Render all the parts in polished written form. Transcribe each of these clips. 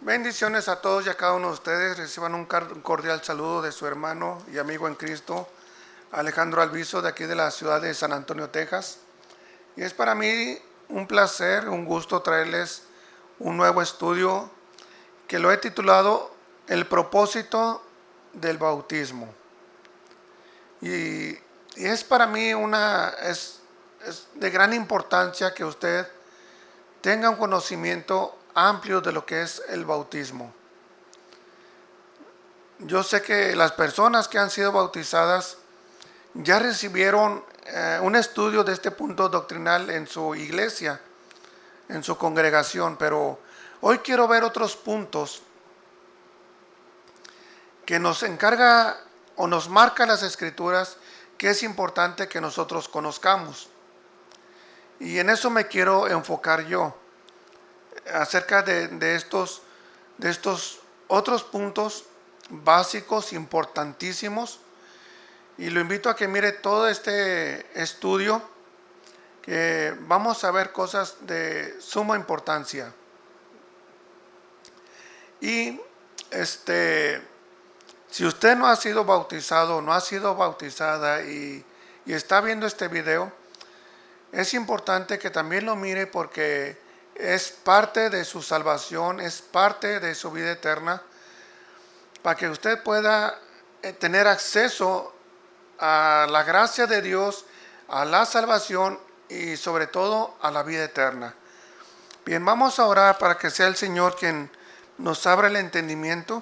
Bendiciones a todos y a cada uno de ustedes. Reciban un cordial saludo de su hermano y amigo en Cristo, Alejandro Alviso, de aquí de la ciudad de San Antonio, Texas. Y es para mí un placer, un gusto traerles un nuevo estudio que lo he titulado El propósito del bautismo. Y, y es para mí es de gran importancia que usted tenga un conocimiento amplio de lo que es el bautismo. Yo sé que las personas que han sido bautizadas ya recibieron un estudio de este punto doctrinal en su iglesia, en su congregación, pero hoy quiero ver otros puntos que nos encarga o nos marca las escrituras que es importante que nosotros conozcamos. Y en eso me quiero enfocar yo, acerca de estos otros puntos básicos, importantísimos. Y lo invito a que mire todo este estudio, que vamos a ver cosas de suma importancia. Y si usted no ha sido bautizado, no ha sido bautizada y está viendo este video, es importante que también lo mire porque es parte de su salvación, es parte de su vida eterna, para que usted pueda tener acceso a la gracia de Dios, a la salvación y sobre todo a la vida eterna. Bien, vamos a orar para que sea el Señor quien nos abra el entendimiento,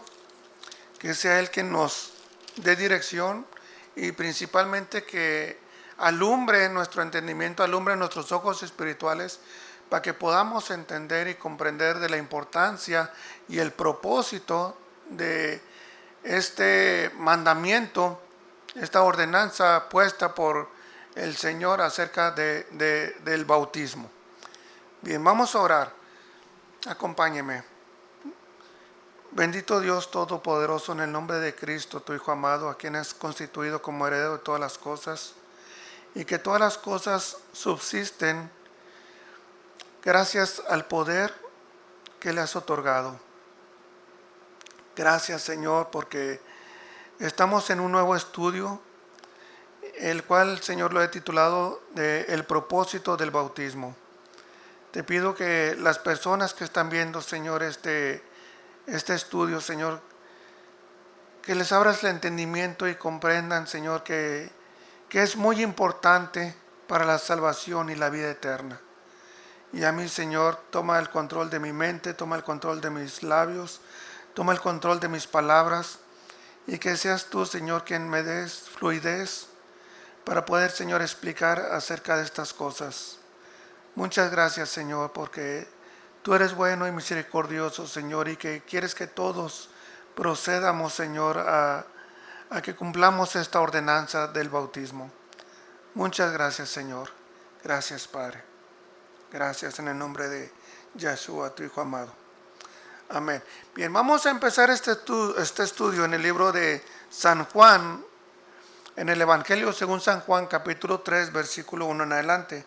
que sea Él quien nos dé dirección y principalmente que alumbre nuestro entendimiento, alumbre nuestros ojos espirituales para que podamos entender y comprender de la importancia y el propósito de este mandamiento, esta ordenanza puesta por el Señor acerca del bautismo. Bien, vamos a orar. Acompáñeme. Bendito Dios Todopoderoso, en el nombre de Cristo, tu Hijo amado, a quien has constituido como heredero de todas las cosas, y que todas las cosas subsisten gracias al poder que le has otorgado. Gracias, Señor, porque estamos en un nuevo estudio, el cual, Señor, lo he titulado de El propósito del bautismo. Te pido que las personas que están viendo, Señor, este estudio, Señor, que les abras el entendimiento y comprendan, Señor, que es muy importante para la salvación y la vida eterna. Y a mí, Señor, toma el control de mi mente, toma el control de mis labios, toma el control de mis palabras, y que seas tú, Señor, quien me des fluidez para poder, Señor, explicar acerca de estas cosas. Muchas gracias, Señor, porque tú eres bueno y misericordioso, Señor, y que quieres que todos procedamos, Señor, a que cumplamos esta ordenanza del bautismo. Muchas gracias, Señor. Gracias, Padre. Gracias en el nombre de Yeshua, tu Hijo amado. Amén. Bien, vamos a empezar este estudio en el libro de San Juan, en el Evangelio según San Juan, capítulo 3, versículo 1 en adelante.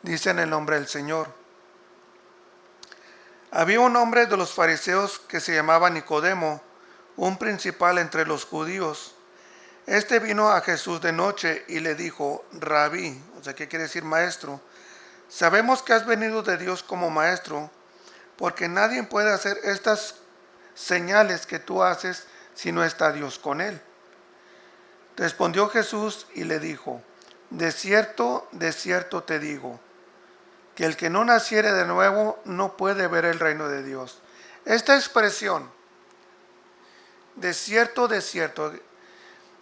Dice en el nombre del Señor: había un hombre de los fariseos que se llamaba Nicodemo, un principal entre los judíos. Este vino a Jesús de noche y le dijo: Rabí, o sea, ¿qué quiere decir maestro? Sabemos que has venido de Dios como maestro, porque nadie puede hacer estas señales que tú haces si no está Dios con él. Respondió Jesús y le dijo: de cierto te digo, que el que no naciere de nuevo no puede ver el reino de Dios. Esta expresión, de cierto,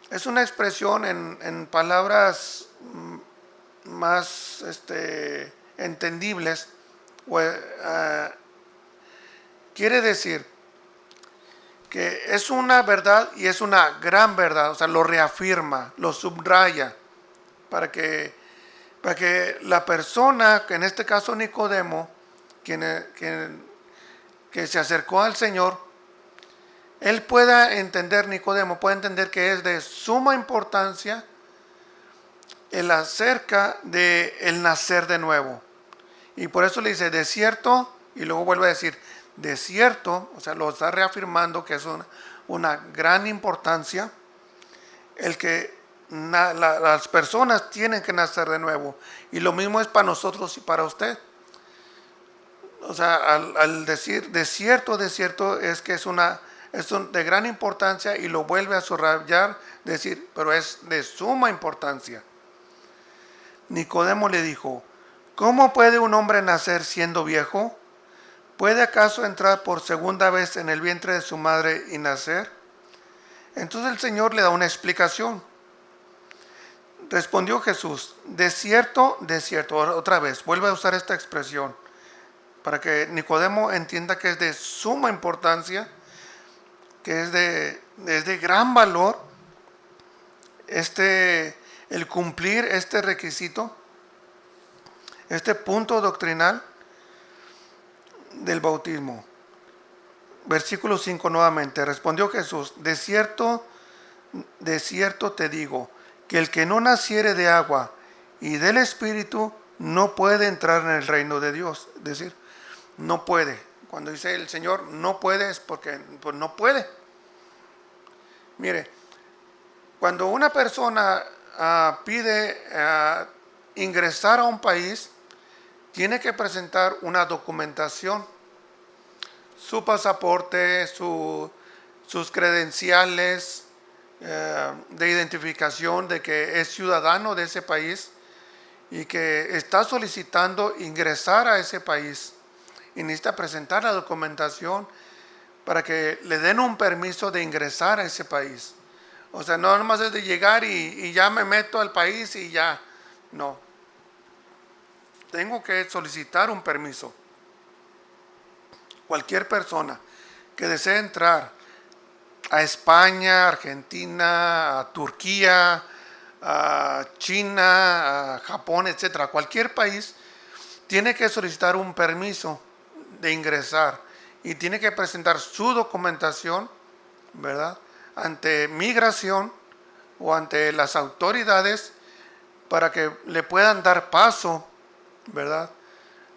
es una expresión en palabras más entendibles. Quiere decir que es una verdad y es una gran verdad, o sea, lo reafirma, lo subraya, para que la persona, que en este caso Nicodemo, que se acercó al Señor, él pueda entender, Nicodemo puede entender que es de suma importancia el acerca de el nacer de nuevo. Y por eso le dice, de cierto, y luego vuelve a decir, de cierto, o sea, lo está reafirmando que es una gran importancia el que las personas tienen que nacer de nuevo. Y lo mismo es para nosotros y para usted. O sea, al decir de cierto es que es de gran importancia, y lo vuelve a subrayar, decir, pero es de suma importancia. Nicodemo le dijo: ¿cómo puede un hombre nacer siendo viejo? ¿Puede acaso entrar por segunda vez en el vientre de su madre y nacer? Entonces el Señor le da una explicación. Respondió Jesús: de cierto, otra vez, vuelve a usar esta expresión para que Nicodemo entienda que es de suma importancia, que es de gran valor el cumplir este requisito, este punto doctrinal del bautismo. Versículo 5 nuevamente. Respondió Jesús: de cierto te digo, que el que no naciere de agua y del Espíritu no puede entrar en el reino de Dios. Es decir, no puede. Cuando dice el Señor no puede, es porque pues, no puede. Mire, cuando una persona pide ingresar a un país, tiene que presentar una documentación, su pasaporte, sus credenciales de identificación de que es ciudadano de ese país y que está solicitando ingresar a ese país, y necesita presentar la documentación para que le den un permiso de ingresar a ese país. O sea, no nomás es de llegar y ya me meto al país y ya. No. Tengo que solicitar un permiso. Cualquier persona que desee entrar a España, Argentina, a Turquía, a China, a Japón, etcétera, cualquier país, tiene que solicitar un permiso de ingresar y tiene que presentar su documentación, ¿verdad?, ante migración o ante las autoridades para que le puedan dar paso, ¿verdad?,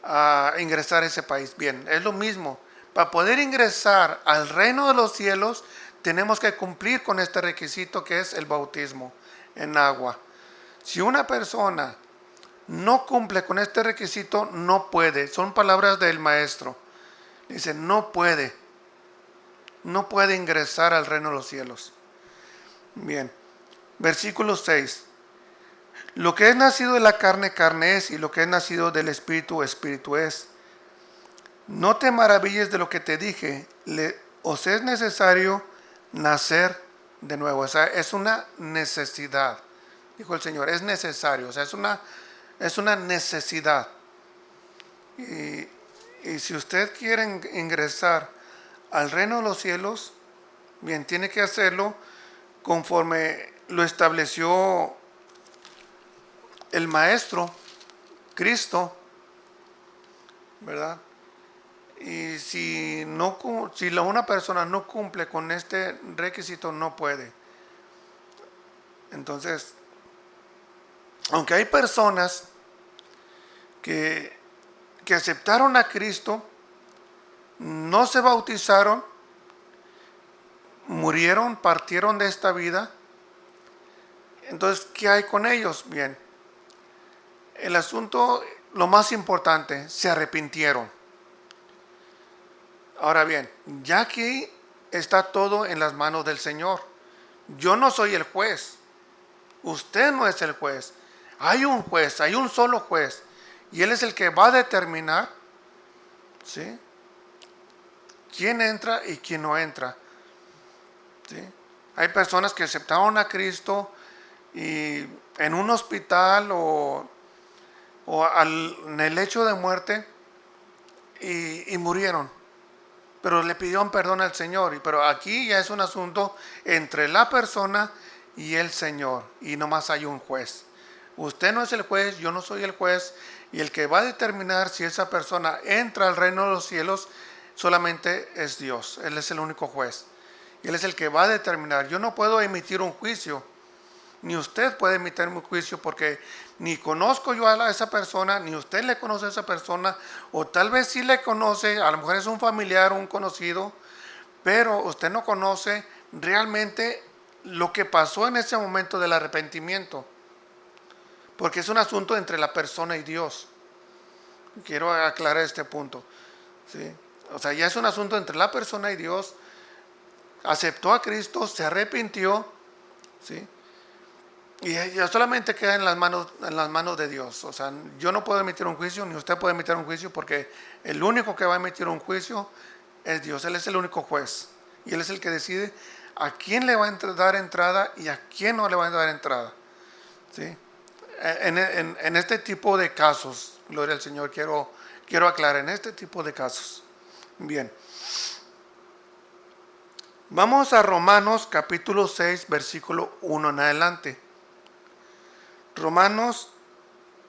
a ingresar a ese país. Bien, es lo mismo. Para poder ingresar al reino de los cielos, tenemos que cumplir con este requisito, que es el bautismo en agua. Si una persona no cumple con este requisito, no puede. Son palabras del maestro. Dice, no puede ingresar al reino de los cielos. Bien, versículo 6. Lo que es nacido de la carne, carne es, y lo que es nacido del espíritu, espíritu es. No te maravilles de lo que te dije, os es necesario nacer de nuevo. O sea, es una necesidad, dijo el Señor, es necesario, o sea, es una necesidad. Y si usted quiere ingresar al reino de los cielos, bien, tiene que hacerlo conforme lo estableció el Maestro, Cristo, ¿verdad? Y si una persona no cumple con este requisito, no puede. Entonces, aunque hay personas que aceptaron a Cristo, no se bautizaron, murieron, partieron de esta vida, entonces, ¿qué hay con ellos? Bien, el asunto, lo más importante, se arrepintieron. Ahora bien, ya aquí está todo en las manos del Señor. Yo no soy el juez. Usted no es el juez. Hay un juez, hay un solo juez. Y Él es el que va a determinar, ¿sí?, quién entra y quién no entra. ¿Sí? Hay personas que aceptaron a Cristo y en un hospital o en el lecho de muerte y murieron, pero le pidieron perdón al Señor. Pero aquí ya es un asunto entre la persona y el Señor, y nomás hay un juez. Usted no es el juez, yo no soy el juez, y el que va a determinar si esa persona entra al reino de los cielos solamente es Dios. Él es el único juez y Él es el que va a determinar. Yo no puedo emitir un juicio, ni usted puede emitir un juicio, porque ni conozco yo a esa persona, ni usted le conoce a esa persona, o tal vez sí le conoce, a lo mejor es un familiar, un conocido, pero usted no conoce realmente lo que pasó en ese momento del arrepentimiento, porque es un asunto entre la persona y Dios. Quiero aclarar este punto, ¿sí? O sea, ya es un asunto entre la persona y Dios. Aceptó a Cristo, se arrepintió, ¿sí? Y ya solamente queda en las manos de Dios. O sea, yo no puedo emitir un juicio, ni usted puede emitir un juicio, porque el único que va a emitir un juicio es Dios. Él es el único juez. Y Él es el que decide a quién le va a dar entrada y a quién no le va a dar entrada, ¿sí? En este tipo de casos, gloria al Señor, quiero aclarar, en este tipo de casos. Bien. Vamos a Romanos capítulo 6, versículo 1 en adelante. Romanos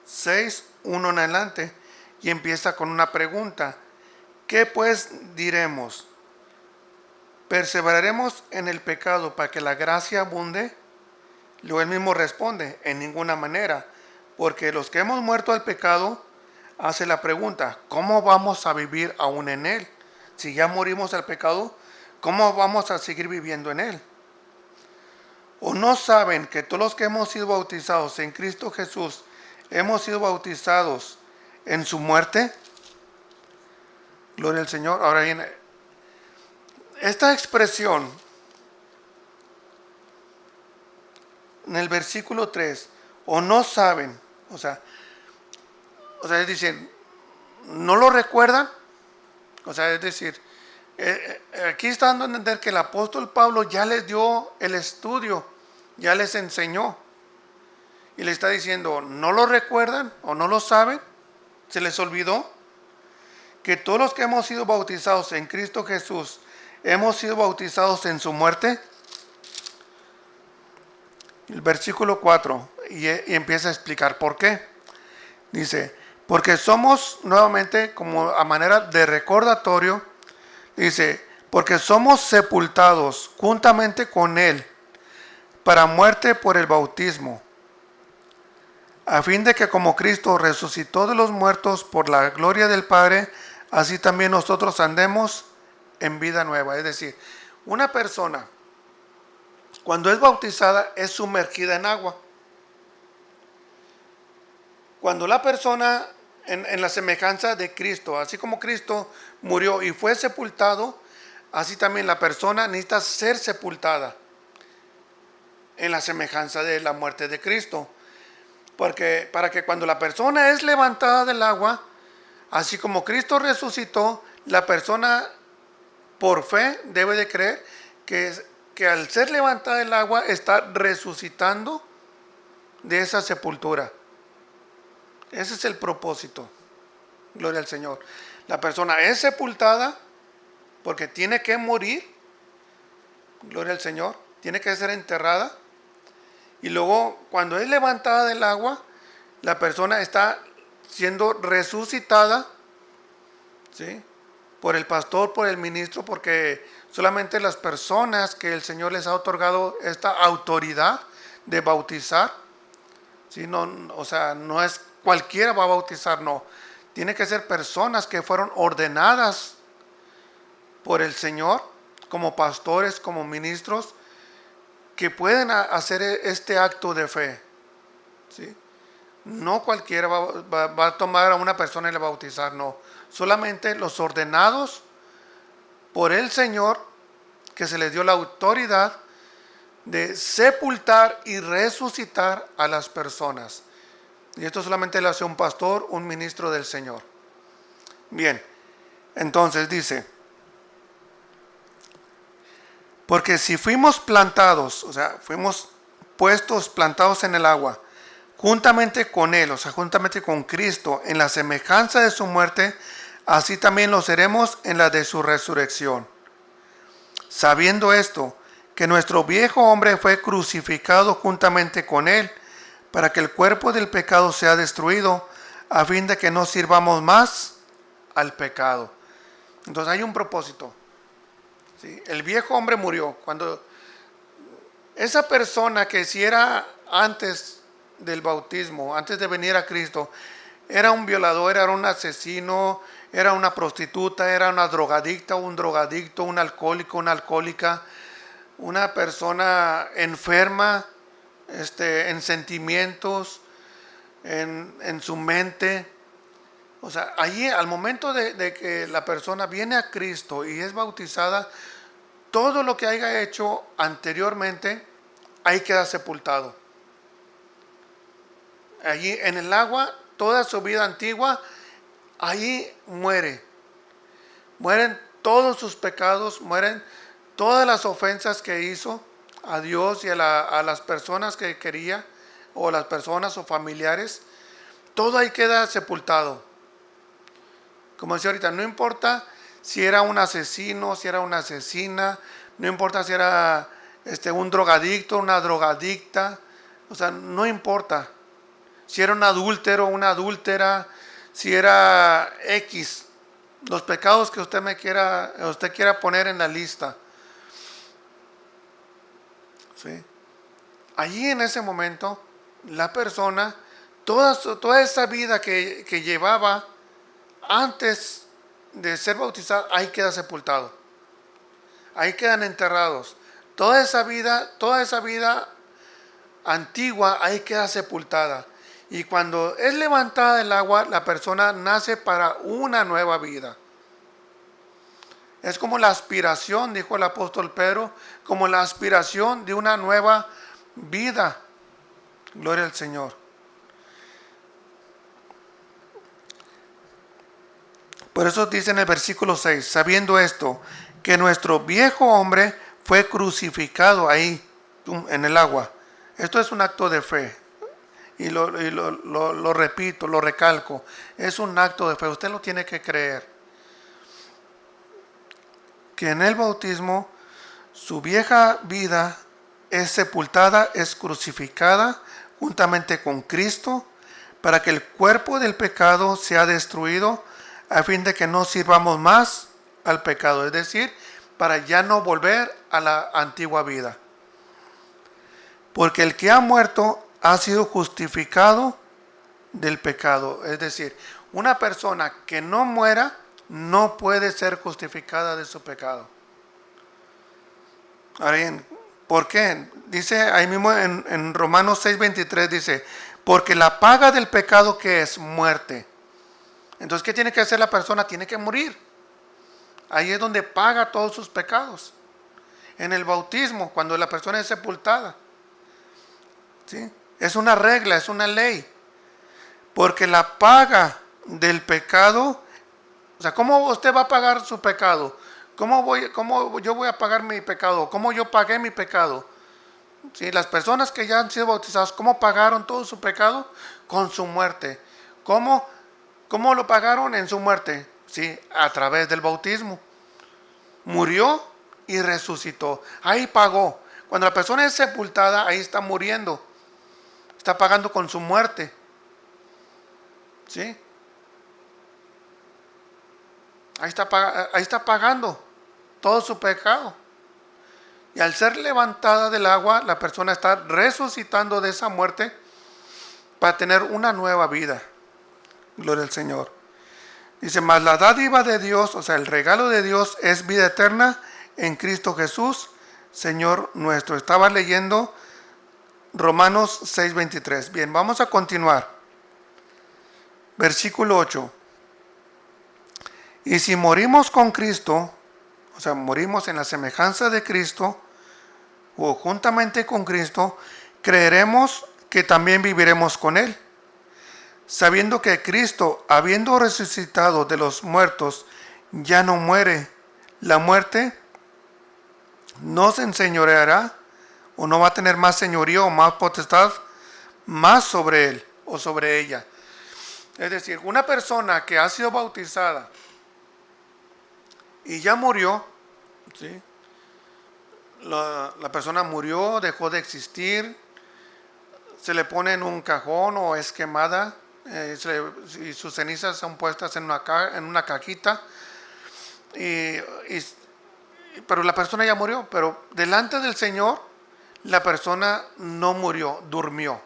6, 1 en adelante, y empieza con una pregunta. ¿Qué pues diremos? ¿Perseveraremos en el pecado para que la gracia abunde? Luego él mismo responde, en ninguna manera, porque los que hemos muerto al pecado, hace la pregunta, ¿cómo vamos a vivir aún en él? Si ya morimos al pecado, ¿cómo vamos a seguir viviendo en él? ¿O no saben que todos los que hemos sido bautizados en Cristo Jesús, hemos sido bautizados en su muerte? Gloria al Señor. Ahora viene esta expresión en el versículo 3, o no saben, o sea, es decir, ¿no lo recuerdan? O sea, es decir, aquí está dando a entender que el apóstol Pablo ya les dio el estudio, ya les enseñó. Y le está diciendo, ¿no lo recuerdan o no lo saben? ¿Se les olvidó? Que todos los que hemos sido bautizados en Cristo Jesús, hemos sido bautizados en su muerte. El versículo 4, y empieza a explicar por qué. Dice, porque somos, nuevamente, como a manera de recordatorio, dice, porque somos sepultados juntamente con Él para muerte por el bautismo, a fin de que como Cristo resucitó de los muertos por la gloria del Padre, así también nosotros andemos en vida nueva. Es decir, una persona cuando es bautizada es sumergida en agua. Cuando la persona en la semejanza de Cristo, así como Cristo murió y fue sepultado, así también la persona necesita ser sepultada en la semejanza de la muerte de Cristo. Porque para que cuando la persona es levantada del agua, así como Cristo resucitó, la persona por fe debe de creer que al ser levantada del agua está resucitando de esa sepultura. Ese es el propósito. Gloria al Señor. La persona es sepultada porque tiene que morir. Gloria al Señor. Tiene que ser enterrada. Y luego, cuando es levantada del agua, la persona está siendo resucitada, ¿sí?, por el pastor, por el ministro, porque solamente las personas que el Señor les ha otorgado esta autoridad de bautizar, ¿sí? No, o sea, no es cualquiera va a bautizar, no. Tiene que ser personas que fueron ordenadas por el Señor como pastores, como ministros, que pueden hacer este acto de fe, ¿sí? No cualquiera va a tomar a una persona y le bautizar, no. Solamente los ordenados por el Señor, que se les dio la autoridad de sepultar y resucitar a las personas. Y esto solamente lo hace un pastor, un ministro del Señor. Bien, entonces dice, porque si fuimos plantados, o sea, fuimos plantados en el agua, juntamente con Él, o sea, juntamente con Cristo, en la semejanza de su muerte, así también lo seremos en la de su resurrección. Sabiendo esto, que nuestro viejo hombre fue crucificado juntamente con Él, para que el cuerpo del pecado sea destruido, a fin de que no sirvamos más al pecado. Entonces hay un propósito, ¿sí? El viejo hombre murió. Cuando esa persona que si era antes del bautismo, antes de venir a Cristo, era un violador, era un asesino, era una prostituta, era una drogadicta, un drogadicto, un alcohólico, una alcohólica, una persona enferma, en sentimientos, en su mente. O sea, allí al momento de que la persona viene a Cristo y es bautizada, todo lo que haya hecho anteriormente, ahí queda sepultado. Allí en el agua, toda su vida antigua, ahí muere. Mueren todos sus pecados, mueren todas las ofensas que hizo a Dios y a las personas que quería, o las personas o familiares. Todo ahí queda sepultado. Como decía ahorita, no importa si era un asesino, si era una asesina, no importa si era un drogadicto, una drogadicta, o sea, no importa. Si era un adúltero, una adúltera, si era X, los pecados que usted quiera poner en la lista. ¿Sí? Allí en ese momento, la persona, toda esa vida que llevaba antes de ser bautizada, ahí queda sepultado. Ahí quedan enterrados. Toda esa vida antigua, ahí queda sepultada. Y cuando es levantada del agua, la persona nace para una nueva vida. Es como la aspiración, dijo el apóstol Pedro, como la aspiración de una nueva vida. Gloria al Señor. Por eso dice en el versículo 6, sabiendo esto, que nuestro viejo hombre fue crucificado ahí, en el agua. Esto es un acto de fe. Y lo repito, lo recalco. Es un acto de fe. Usted lo tiene que creer. Que en el bautismo su vieja vida es sepultada, es crucificada juntamente con Cristo, para que el cuerpo del pecado sea destruido, a fin de que no sirvamos más al pecado, es decir, para ya no volver a la antigua vida. Porque el que ha muerto ha sido justificado del pecado, es decir, una persona que no muera no puede ser justificada de su pecado. Ahora bien, ¿por qué? Dice ahí mismo en Romanos 6:23, dice, porque la paga del pecado, que es muerte. Entonces, ¿qué tiene que hacer la persona? Tiene que morir. Ahí es donde paga todos sus pecados. En el bautismo, cuando la persona es sepultada. ¿Sí? Es una regla, es una ley. Porque la paga del pecado, o sea, ¿cómo usted va a pagar su pecado? ¿Cómo yo voy a pagar mi pecado? ¿Cómo yo pagué mi pecado? ¿Sí? Las personas que ya han sido bautizadas, ¿cómo pagaron todo su pecado? Con su muerte. ¿Cómo lo pagaron? En su muerte. ¿Sí? A través del bautismo. Murió y resucitó. Ahí pagó. Cuando la persona es sepultada, ahí está muriendo. Está pagando con su muerte. ¿Sí? Ahí está pagando todo su pecado. Y al ser levantada del agua, la persona está resucitando de esa muerte para tener una nueva vida. Gloria al Señor. Dice, mas la dádiva de Dios, o sea, el regalo de Dios es vida eterna en Cristo Jesús, Señor nuestro. Estaba leyendo Romanos 6:23. Bien, vamos a continuar. Versículo 8. Y si morimos con Cristo, o sea, morimos en la semejanza de Cristo, o juntamente con Cristo, creeremos que también viviremos con Él, sabiendo que Cristo, habiendo resucitado de los muertos, ya no muere. La muerte no se enseñoreará, o no va a tener más señorío o más potestad más sobre él o sobre ella. Es decir, una persona que ha sido bautizada y ya murió, ¿sí? La persona murió, dejó de existir, se le pone en un cajón o es quemada, y sus cenizas son puestas en una cajita, pero la persona ya murió. Pero delante del Señor, la persona no murió, durmió.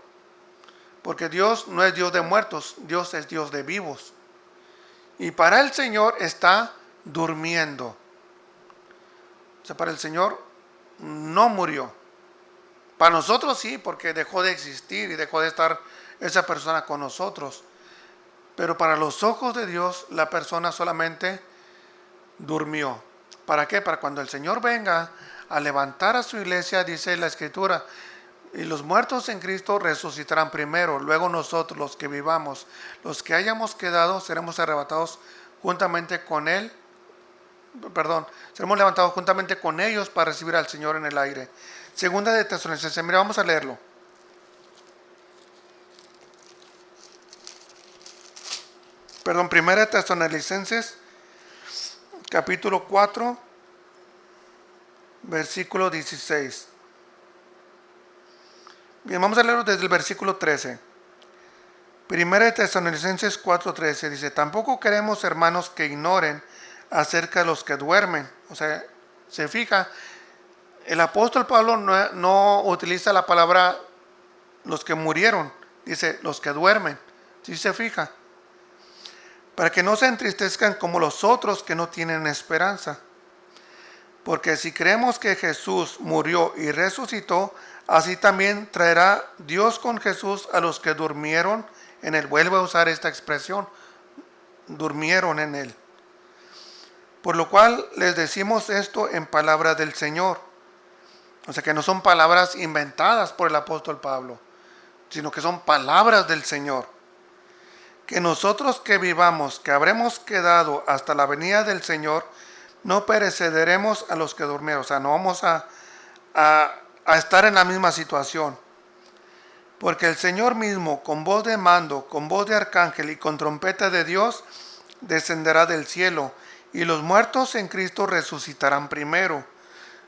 porque Dios no es Dios de muertos, Dios es Dios de vivos. Y para el Señor está durmiendo. O sea, para el Señor no murió. Para nosotros sí, porque dejó de existir y dejó de estar esa persona con nosotros. Pero para los ojos de Dios, la persona solamente durmió. ¿Para qué? Para cuando el Señor venga a levantar a su iglesia, dice la Escritura, y los muertos en Cristo resucitarán primero, luego nosotros los que vivamos, los que hayamos quedado, seremos arrebatados juntamente con Él, seremos levantados juntamente con ellos para recibir al Señor en el aire. Segunda de Tesalonicenses, mira, vamos a leerlo. Primera de Tesalonicenses, capítulo 4, versículo 16. Bien, vamos a leerlo desde el versículo 13. Primera de Tesalonicenses 4:13 dice: tampoco queremos, hermanos, que ignoren acerca de los que duermen. O sea, se fija, el apóstol Pablo no utiliza la palabra los que murieron, dice los que duermen. ¿Sí se fija? Para que no se entristezcan como los otros que no tienen esperanza. Porque si creemos que Jesús murió y resucitó, así también traerá Dios con Jesús a los que durmieron en Él. Vuelve a usar esta expresión, durmieron en Él. Por lo cual les decimos esto en palabras del Señor. O sea que no son palabras inventadas por el apóstol Pablo, sino que son palabras del Señor. Que nosotros que vivamos, que habremos quedado hasta la venida del Señor, no pereceremos a los que durmieron. O sea, no vamos a estar en la misma situación. Porque el Señor mismo, con voz de mando, con voz de arcángel y con trompeta de Dios, descenderá del cielo, y los muertos en Cristo resucitarán primero.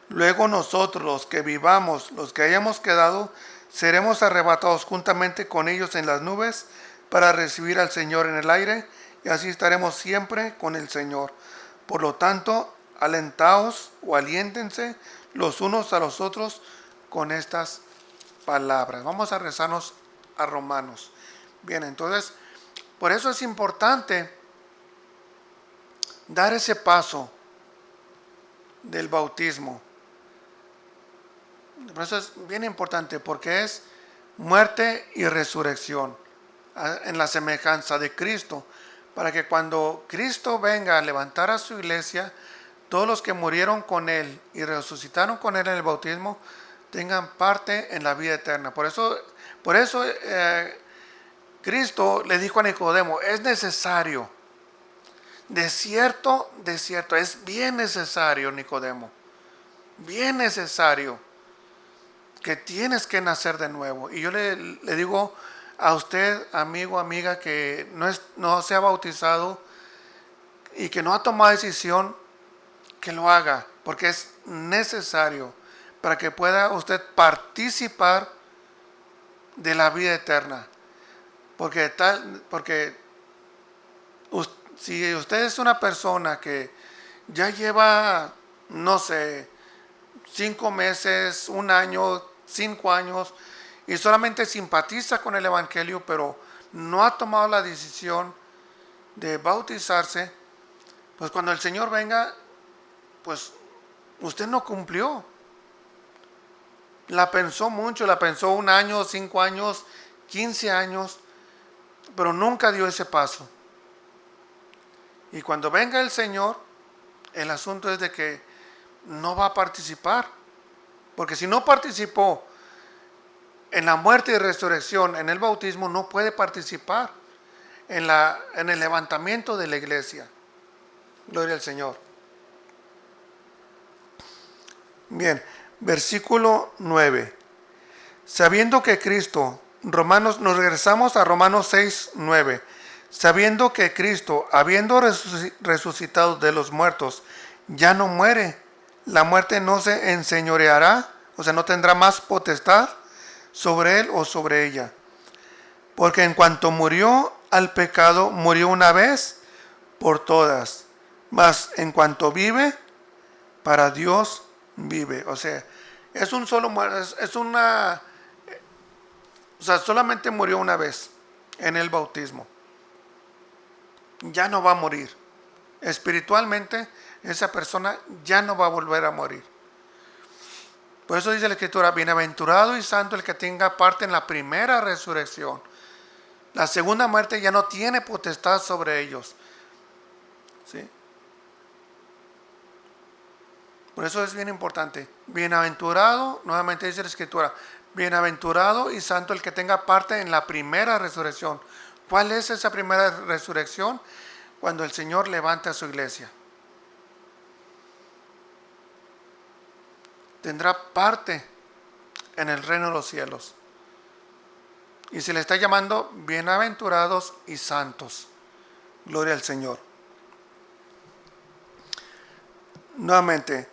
Luego nosotros, los que vivamos, los que hayamos quedado, seremos arrebatados juntamente con ellos en las nubes para recibir al Señor en el aire, y así estaremos siempre con el Señor. Por lo tanto, alentaos o aliéntense los unos a los otros con estas palabras. Vamos a rezarnos a Romanos. Bien, entonces, por eso es importante dar ese paso del bautismo. Por eso es bien importante, porque es muerte y resurrección en la semejanza de Cristo, para que cuando Cristo venga a levantar a su iglesia, todos los que murieron con Él y resucitaron con Él en el bautismo tengan parte en la vida eterna. Por eso Cristo le dijo a Nicodemo: es necesario, de cierto, es bien necesario, Nicodemo, bien necesario, que tienes que nacer de nuevo. Y yo le digo a usted, amigo, amiga, que no se ha bautizado y que no ha tomado decisión, que lo haga, porque es necesario para que pueda usted participar de la vida eterna. Porque si usted es una persona que ya lleva, no sé, 5 meses, 1 año, 5 años, y solamente simpatiza con el Evangelio, pero no ha tomado la decisión de bautizarse, pues cuando el Señor venga, pues usted no cumplió. La pensó mucho, la pensó 1 año, 5 años, 15 años, pero nunca dio ese paso. Y cuando venga el Señor, el asunto es de que no va a participar. Porque si no participó en la muerte y resurrección, en el bautismo, no puede participar en el levantamiento de la iglesia. Gloria al Señor. Bien, versículo 9. Sabiendo que Cristo, nos regresamos a Romanos 6, 9. Sabiendo que Cristo, habiendo resucitado de los muertos, ya no muere, la muerte no se enseñoreará, o sea, no tendrá más potestad sobre él o sobre ella. Porque en cuanto murió al pecado, murió una vez por todas. Mas en cuanto vive, para Dios vive. O sea, es una O sea, solamente murió una vez en el bautismo. Ya no va a morir. Espiritualmente, esa persona ya no va a volver a morir. Por eso dice la Escritura, bienaventurado y santo el que tenga parte en la primera resurrección. La segunda muerte ya no tiene potestad sobre ellos. ¿Sí? Por eso es bien importante. Bienaventurado, nuevamente dice la Escritura, bienaventurado y santo el que tenga parte en la primera resurrección. ¿Cuál es esa primera resurrección? Cuando el Señor levanta a su iglesia. Tendrá parte en el reino de los cielos. Y se le está llamando bienaventurados y santos. Gloria al Señor. Nuevamente,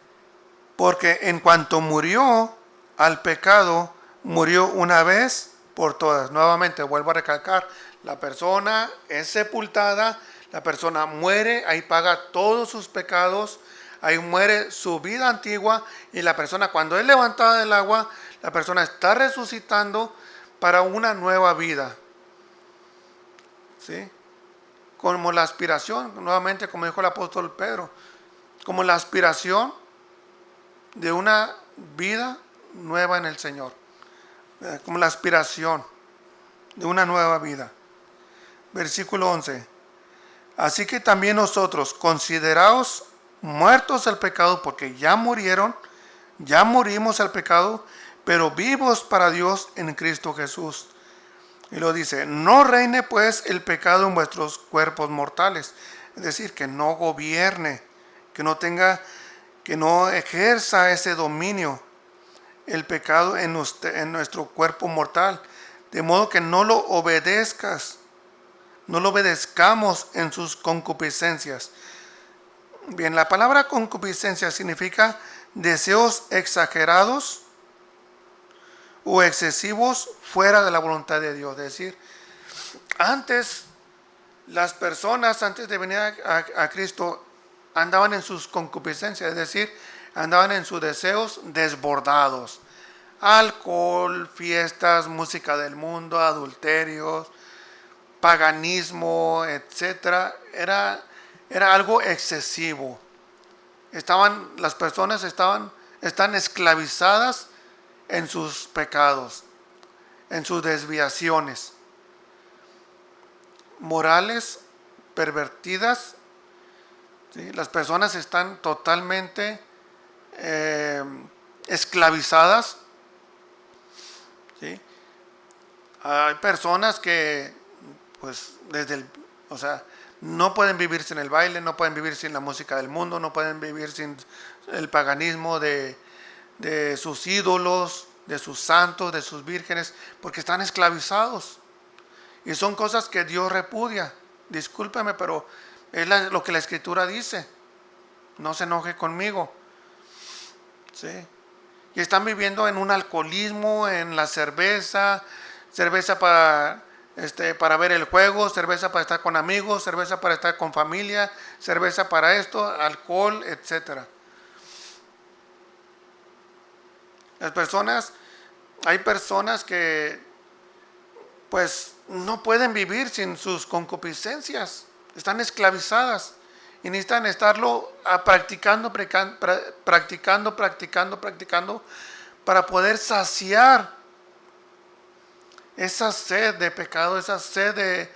porque en cuanto murió al pecado, murió una vez por todas. Nuevamente, vuelvo a recalcar, la persona es sepultada, la persona muere, ahí paga todos sus pecados, ahí muere su vida antigua y la persona cuando es levantada del agua, la persona está resucitando para una nueva vida. ¿Sí? Como la aspiración, nuevamente como dijo el apóstol Pedro, como la aspiración de una vida nueva en el Señor. Como la aspiración de una nueva vida. Versículo 11. Así que también nosotros, consideraos muertos al pecado, porque ya murieron, ya morimos al pecado, pero vivos para Dios en Cristo Jesús. Y lo dice, no reine pues el pecado en vuestros cuerpos mortales. Es decir, que no gobierne, que no tenga, que no ejerza ese dominio, el pecado en nuestro cuerpo mortal. De modo que no lo obedezcas, no lo obedezcamos en sus concupiscencias. Bien, la palabra concupiscencia significa deseos exagerados o excesivos fuera de la voluntad de Dios. Es decir, antes las personas, antes de venir a Cristo, andaban en sus concupiscencias, es decir, andaban en sus deseos desbordados. Alcohol, fiestas, música del mundo, adulterios, paganismo, etcétera. Era algo excesivo. Las personas están esclavizadas en sus pecados, en sus desviaciones morales pervertidas. ¿Sí? Las personas están totalmente esclavizadas. ¿Sí? Hay personas que pues no pueden vivir sin el baile, no pueden vivir sin la música del mundo, no pueden vivir sin el paganismo de sus ídolos, de sus santos, de sus vírgenes, porque están esclavizados. Y son cosas que Dios repudia. Discúlpeme, pero es lo que la Escritura dice. No se enoje conmigo. ¿Sí? Y están viviendo en un alcoholismo, en la cerveza para ver el juego, cerveza para estar con amigos, cerveza para estar con familia, cerveza para esto, alcohol, etcétera. Hay personas que pues no pueden vivir sin sus concupiscencias, están esclavizadas y necesitan estarlo practicando para poder saciar esa sed de pecado, esa sed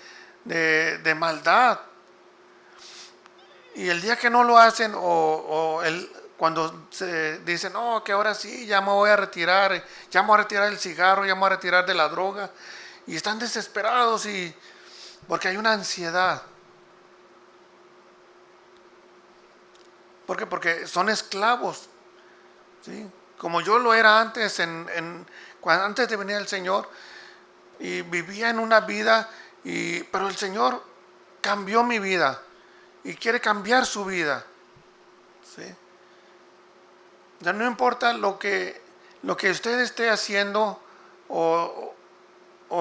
de maldad. Y el día que no lo hacen cuando se dicen, no, que ahora sí, ya me voy a retirar el cigarro, ya me voy a retirar de la droga, y están desesperados porque hay una ansiedad. ¿Por qué? Porque son esclavos, ¿sí? Como yo lo era antes, antes de venir el Señor, y vivía en una vida, pero el Señor cambió mi vida y quiere cambiar su vida. ¿Sí? Ya no importa lo que usted esté haciendo o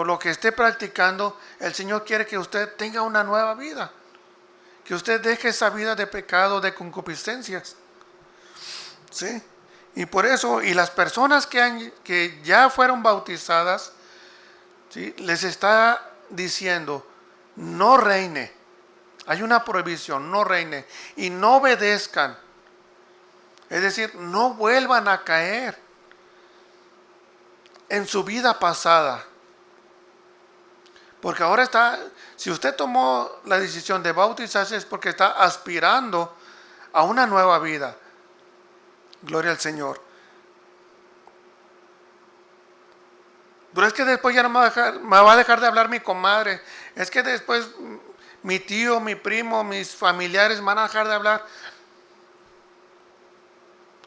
lo que esté practicando, el Señor quiere que usted tenga una nueva vida, que usted deje esa vida de pecado, de concupiscencias. ¿Sí? Y por eso, y las personas que ya fueron bautizadas, ¿sí? Les está diciendo, no reine. Hay una prohibición, no reine. Y no obedezcan. Es decir, no vuelvan a caer en su vida pasada. Porque ahora si usted tomó la decisión de bautizarse es porque está aspirando a una nueva vida. Gloria al Señor. Pero es que después ya no me va a dejar de hablar mi comadre. Es que después mi tío, mi primo, mis familiares me van a dejar de hablar.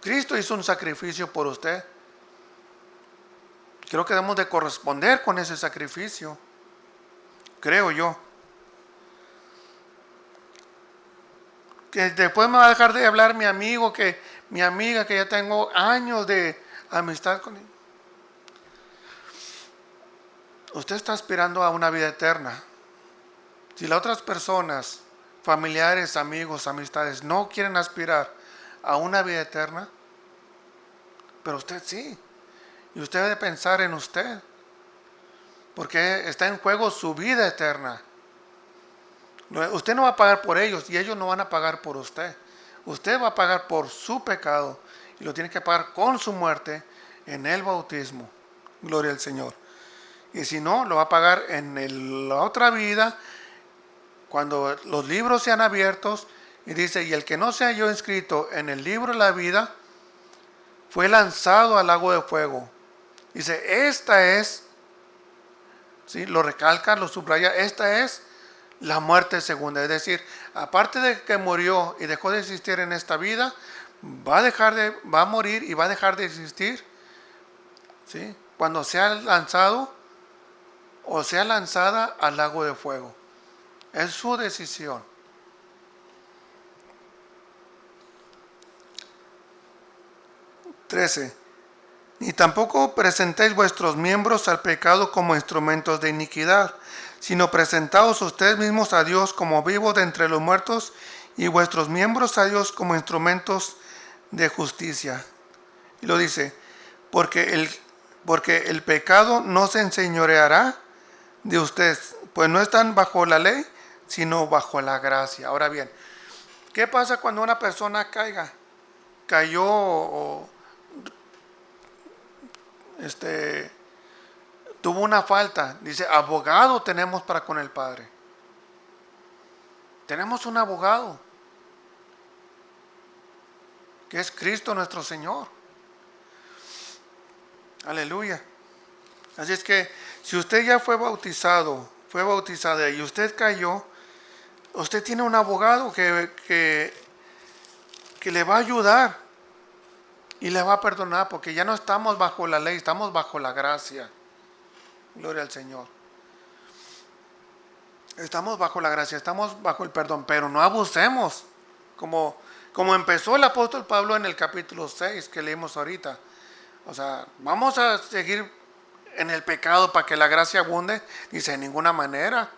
Cristo hizo un sacrificio por usted. Creo que debemos de corresponder con ese sacrificio. Creo yo. Que después me va a dejar de hablar mi amigo, mi amiga, que ya tengo años de amistad con él. Usted está aspirando a una vida eterna. Si las otras personas, familiares, amigos, amistades, no quieren aspirar a una vida eterna, pero usted sí. Y usted debe pensar en usted. Porque está en juego su vida eterna. Usted no va a pagar por ellos y ellos no van a pagar por usted. Usted va a pagar por su pecado y lo tiene que pagar con su muerte en el bautismo. Gloria al Señor. Y si no, lo va a pagar en la otra vida, cuando los libros sean abiertos. Y dice, y el que no se halló inscrito en el libro de la vida, fue lanzado al lago de fuego. Dice, esta es, ¿sí? Lo recalca, lo subraya, esta es la muerte segunda. Es decir, aparte de que murió y dejó de existir en esta vida, va a morir y va a dejar de existir, ¿sí? Cuando sea lanzado o sea lanzada al lago de fuego. Es su decisión. 13. Ni tampoco presentéis vuestros miembros al pecado como instrumentos de iniquidad, sino presentaos ustedes mismos a Dios como vivos de entre los muertos y vuestros miembros a Dios como instrumentos de justicia. Y lo dice, porque el pecado no se enseñoreará de ustedes, pues no están bajo la ley, sino bajo la gracia. Ahora bien, ¿qué pasa cuando una persona cayó o tuvo una falta? Dice, abogado tenemos para con el Padre. Tenemos un abogado, que es Cristo nuestro Señor. Aleluya. Así es que si usted ya fue bautizada y usted cayó, usted tiene un abogado que le va a ayudar y le va a perdonar, porque ya no estamos bajo la ley, estamos bajo la gracia. Gloria al Señor. Estamos bajo la gracia, estamos bajo el perdón, pero no abusemos, como empezó el apóstol Pablo en el capítulo 6 que leímos ahorita. O sea, vamos a seguir en el pecado para que la gracia abunde. Dice, de ninguna manera.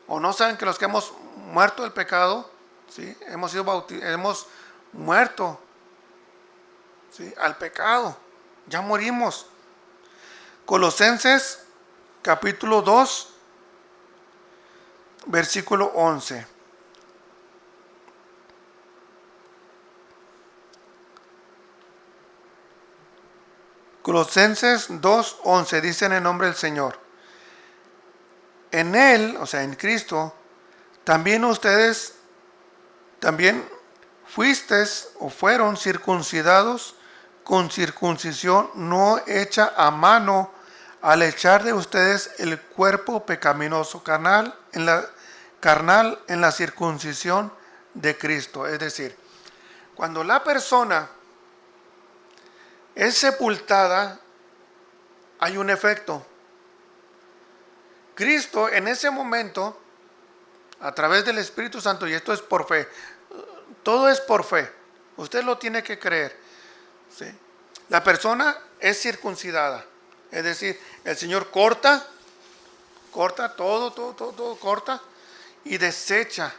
¿O no saben que los que hemos muerto del pecado, ¿sí? hemos muerto, ¿sí? al pecado? Ya morimos. Colosenses capítulo 2, versículo 11. Colosenses 2:11 dice en el nombre del Señor. En Él, o sea, en Cristo, también ustedes fuisteis o fueron circuncidados con circuncisión no hecha a mano, al echar de ustedes el cuerpo pecaminoso carnal en la circuncisión de Cristo. Es decir, cuando la persona es sepultada, hay un efecto. Cristo en ese momento, a través del Espíritu Santo, y esto es por fe, todo es por fe, usted lo tiene que creer, ¿sí? La persona es circuncidada, es decir, el Señor corta todo corta y desecha,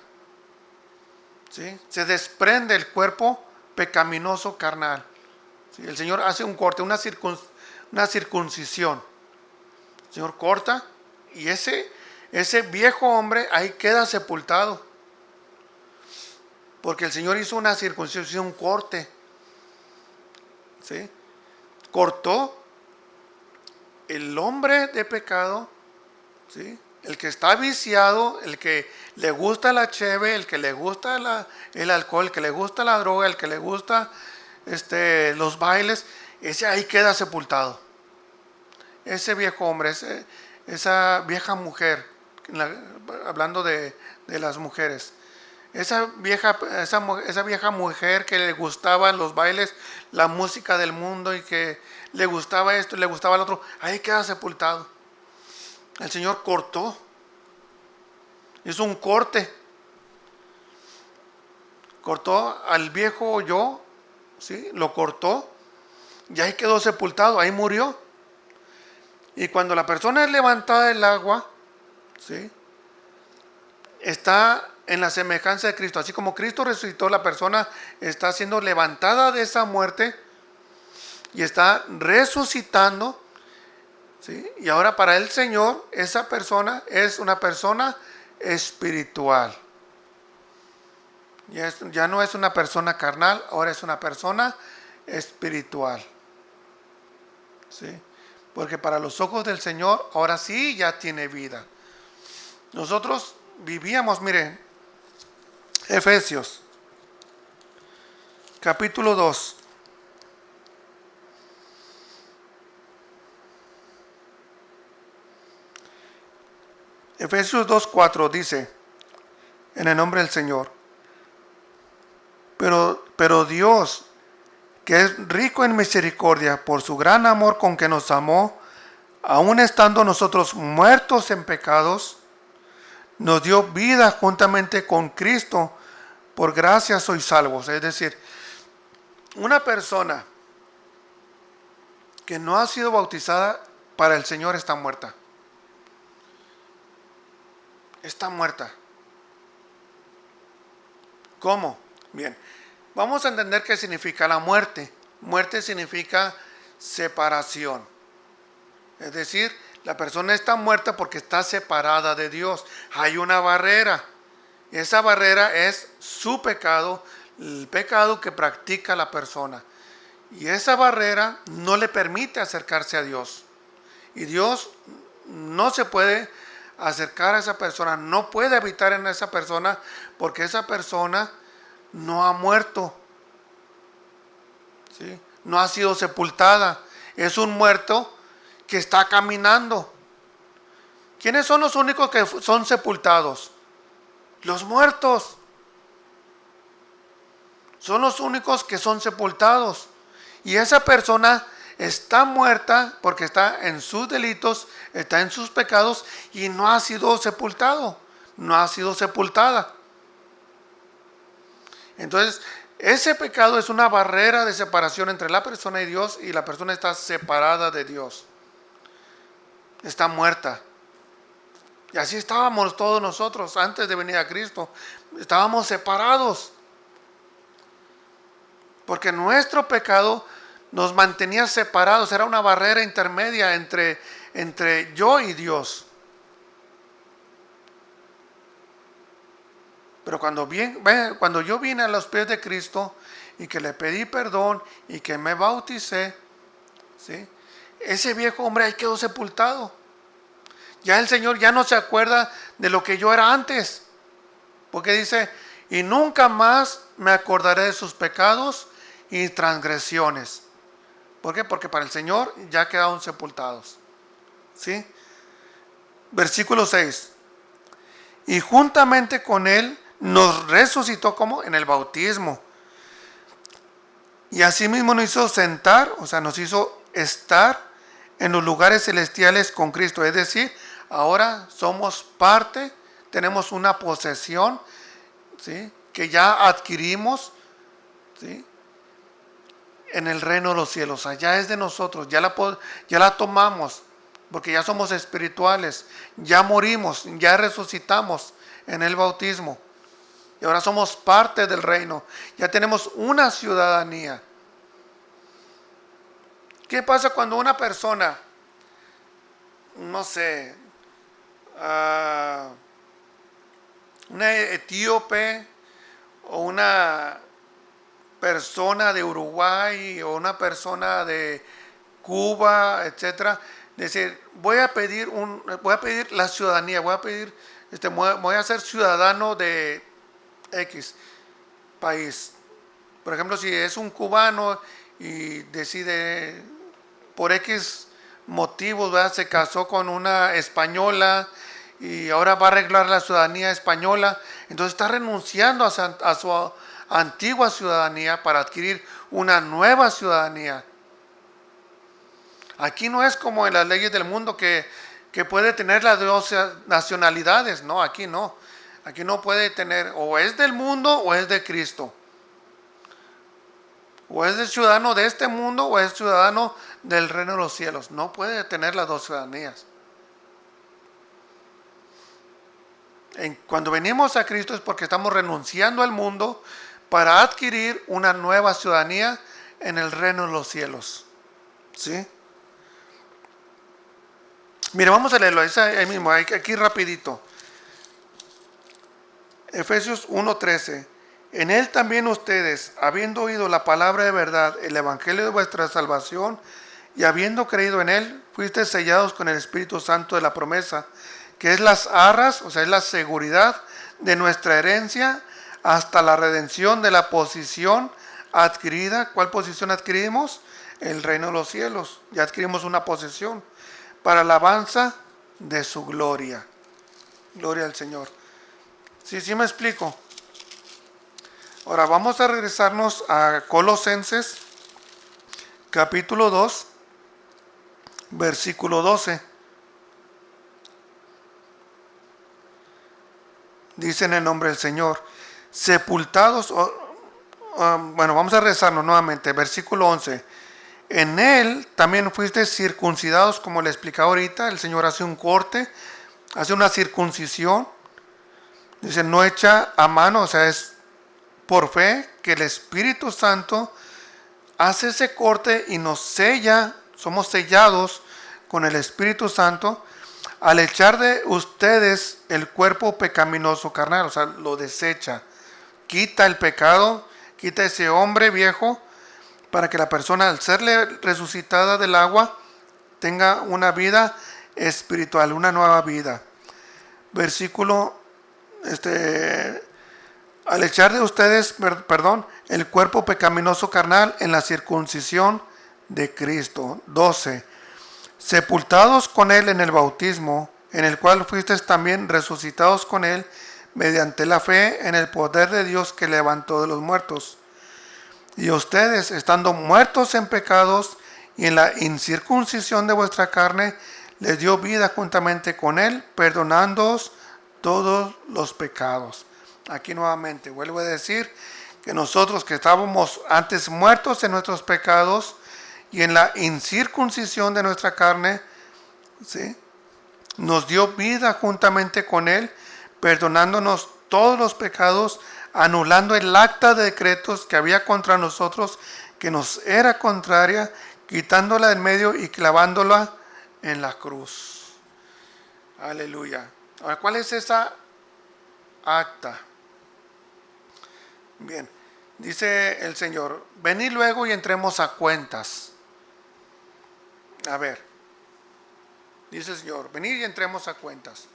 ¿sí? Se desprende el cuerpo pecaminoso carnal. El Señor hace un corte, una circuncisión. El Señor corta y ese viejo hombre ahí queda sepultado. Porque el Señor hizo una circuncisión, un corte. ¿Sí? Cortó el hombre de pecado, ¿sí? El que está viciado, el que le gusta la cheve, el que le gusta el alcohol, el que le gusta la droga, el que le gusta los bailes, ese ahí queda sepultado. Ese viejo hombre, esa vieja mujer, hablando de las mujeres, esa vieja mujer que le gustaban los bailes, la música del mundo y que le gustaba esto y le gustaba lo otro, ahí queda sepultado. El Señor cortó, hizo un corte, cortó al viejo yo, ¿sí? Lo cortó y ahí quedó sepultado, ahí murió. Y cuando la persona es levantada del agua, ¿sí? Está en la semejanza de Cristo. Así como Cristo resucitó, la persona está siendo levantada de esa muerte y está resucitando, ¿sí? Y ahora para el Señor, esa persona es una persona espiritual. Ya no es una persona carnal, ahora es una persona espiritual. ¿Sí? Porque para los ojos del Señor, ahora sí ya tiene vida. Nosotros vivíamos, miren, Efesios, capítulo 2. Efesios 2:4 dice, en el nombre del Señor, pero Dios, que es rico en misericordia, por su gran amor con que nos amó, aun estando nosotros muertos en pecados, nos dio vida juntamente con Cristo, por gracia sois salvos. Es decir, una persona que no ha sido bautizada para el Señor está muerta. Está muerta. ¿Cómo? Bien, vamos a entender qué significa la muerte. Muerte significa separación. Es decir, la persona está muerta porque está separada de Dios. Hay una barrera. Esa barrera es su pecado, el pecado que practica la persona. Y esa barrera no le permite acercarse a Dios. Y Dios no se puede acercar a esa persona, no puede habitar en esa persona porque esa persona no ha muerto, ¿sí? No ha sido sepultada. Es un muerto que está caminando. ¿Quiénes son los únicos que son sepultados? Los muertos. Son los únicos que son sepultados. Y esa persona está muerta porque está en sus delitos, está en sus pecados y no ha sido sepultado, no ha sido sepultada. Entonces, ese pecado es una barrera de separación entre la persona y Dios, y la persona está separada de Dios. Está muerta. Y así estábamos todos nosotros antes de venir a Cristo. Estábamos separados. Porque nuestro pecado nos mantenía separados. Era una barrera intermedia entre yo y Dios. Pero cuando yo vine a los pies de Cristo y que le pedí perdón y que me bauticé, ¿sí? Ese viejo hombre ahí quedó sepultado. Ya el Señor ya no se acuerda de lo que yo era antes. Porque dice, y nunca más me acordaré de sus pecados y transgresiones. ¿Por qué? Porque para el Señor ya quedaron sepultados. ¿Sí? Versículo 6. Y juntamente con Él nos resucitó, como en el bautismo. Y asimismo nos hizo sentar, o sea, nos hizo estar en los lugares celestiales con Cristo. Es decir, ahora somos parte, tenemos una posesión, ¿sí? Que ya adquirimos, ¿sí? En el reino de los cielos. Allá es de nosotros, ya la tomamos, porque ya somos espirituales, ya morimos, ya resucitamos en el bautismo. Y ahora somos parte del reino, ya tenemos una ciudadanía. ¿Qué pasa cuando una persona no sé, una etíope o una persona de Uruguay o una persona de Cuba, etcétera, decir, voy a pedir la ciudadanía, voy a ser ciudadano de X país. Por ejemplo, si es un cubano y decide por X motivos, ¿verdad? Se casó con una española y ahora va a arreglar la ciudadanía española, entonces está renunciando a su antigua ciudadanía para adquirir una nueva ciudadanía. Aquí no es como en las leyes del mundo que puede tener las dos nacionalidades, no, aquí no. Aquí no puede tener, o es del mundo o es de Cristo. O es de ciudadano de este mundo o es ciudadano del reino de los cielos. No puede tener las dos ciudadanías. Cuando venimos a Cristo es porque estamos renunciando al mundo para adquirir una nueva ciudadanía en el reino de los cielos. ¿Sí? Mire, vamos a leerlo ahí mismo, aquí rapidito. Efesios 1:13. En él también ustedes, habiendo oído la palabra de verdad, el evangelio de vuestra salvación, y habiendo creído en él, fuisteis sellados con el Espíritu Santo de la promesa, que es las arras, o sea, es la seguridad de nuestra herencia hasta la redención de la posición adquirida. ¿Cuál posición adquirimos? El reino de los cielos. Ya adquirimos una posesión para alabanza de su gloria. Gloria al Señor. Sí me explico. Ahora vamos a regresarnos a Colosenses, capítulo 2, versículo 12. Dice en el nombre del Señor, sepultados, bueno, vamos a rezarnos nuevamente, versículo 11. En él también fuiste circuncidados, como le explicaba ahorita, el Señor hace un corte, hace una circuncisión, dice, no hecha a mano, o sea, es por fe que el Espíritu Santo hace ese corte y nos sella, somos sellados con el Espíritu Santo, al echar de ustedes el cuerpo pecaminoso carnal, o sea, lo desecha, quita el pecado, quita ese hombre viejo, para que la persona al serle resucitada del agua tenga una vida espiritual, una nueva vida. Versículo, al echar de ustedes, el cuerpo pecaminoso carnal en la circuncisión de Cristo. 12. Sepultados con él en el bautismo, en el cual fuisteis también resucitados con él mediante la fe en el poder de Dios que levantó de los muertos. Y ustedes, estando muertos en pecados y en la incircuncisión de vuestra carne, les dio vida juntamente con él, perdonándoos todos los pecados. Aquí nuevamente vuelvo a decir que nosotros que estábamos antes muertos en nuestros pecados y en la incircuncisión de nuestra carne, ¿sí?, nos dio vida juntamente con él, perdonándonos todos los pecados, anulando el acta de decretos que había contra nosotros, que nos era contraria, quitándola del medio y clavándola en la cruz. Aleluya. Ahora, ¿cuál es esa acta? Bien, dice el Señor, venid luego y entremos a cuentas. A ver, dice el Señor, venid y entremos a cuentas.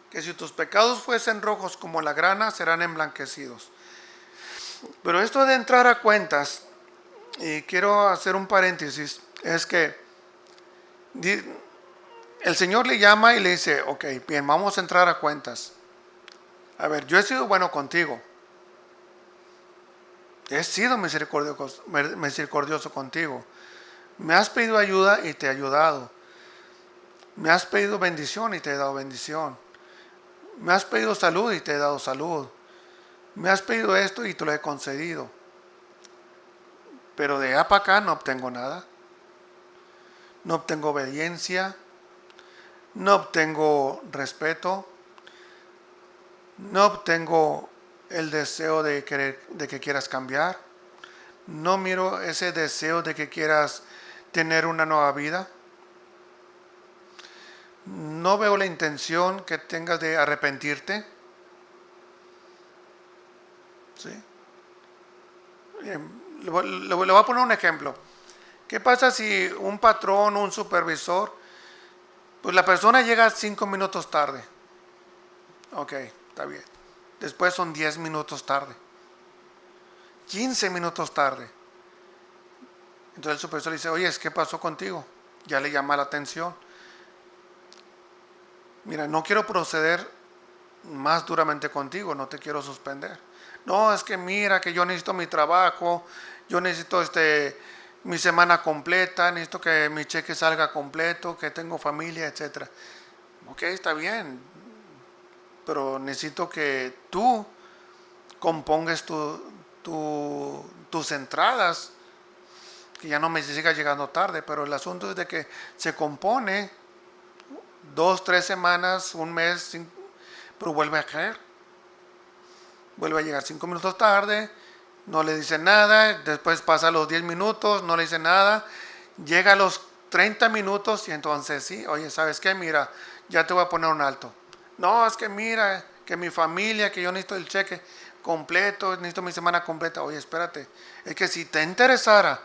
Que si tus pecados fuesen rojos como la grana, serán emblanquecidos. Pero esto de entrar a cuentas, y quiero hacer un paréntesis, es que el Señor le llama y le dice, ok, bien, vamos a entrar a cuentas. A ver, yo he sido bueno contigo. He sido misericordioso contigo. Me has pedido ayuda y te he ayudado. Me has pedido bendición y te he dado bendición. Me has pedido salud y te he dado salud. Me has pedido esto y te lo he concedido. Pero de allá para acá no obtengo nada. No obtengo obediencia. No obtengo respeto. No obtengo el deseo de que quieras cambiar. No miro ese deseo de que quieras tener una nueva vida. no veo la intención que tengas de arrepentirte. ¿Sí? Le voy a poner un ejemplo. ¿Qué pasa si un patrón o un supervisor, pues la persona llega 5 minutos tarde? Ok, está bien. Después son 10 minutos tarde, 15 minutos tarde. Entonces el supervisor dice, oye, ¿qué pasó contigo? Ya le llama la atención. Mira, no quiero proceder más duramente contigo, no te quiero suspender. No, es que mira que yo necesito mi trabajo, yo necesito mi semana completa, necesito que mi cheque salga completo, que tengo familia, etcétera. Ok, está bien, pero necesito que tú compongas tus entradas, que ya no me siga llegando tarde, pero el asunto es de que se compone 2, 3 semanas, un mes, pero vuelve a caer. Vuelve a llegar 5 minutos tarde, no le dice nada, después pasa los 10 minutos, no le dice nada, llega a los 30 minutos y entonces sí, oye, ¿sabes qué? Mira, ya te voy a poner un alto. No, es que mira, que mi familia, que yo necesito el cheque completo, necesito mi semana completa. Oye, espérate, es que si te interesara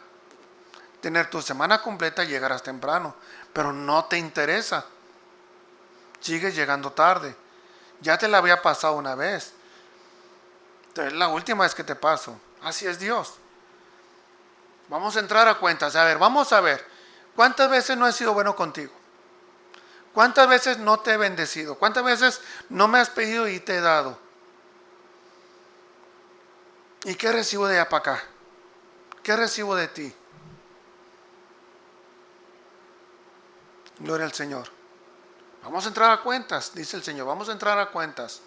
tener tu semana completa, llegarás temprano, pero no te interesa. Sigues llegando tarde. Ya te la había pasado una vez. Es la última vez que te paso. Así es Dios. Vamos a entrar a cuentas. A ver, vamos a ver. ¿Cuántas veces no he sido bueno contigo? ¿Cuántas veces no te he bendecido? ¿Cuántas veces no me has pedido y te he dado? ¿Y qué recibo de allá para acá? ¿Qué recibo de ti? Gloria al Señor. Vamos a entrar a cuentas, dice el Señor. Vamos a entrar a cuentas.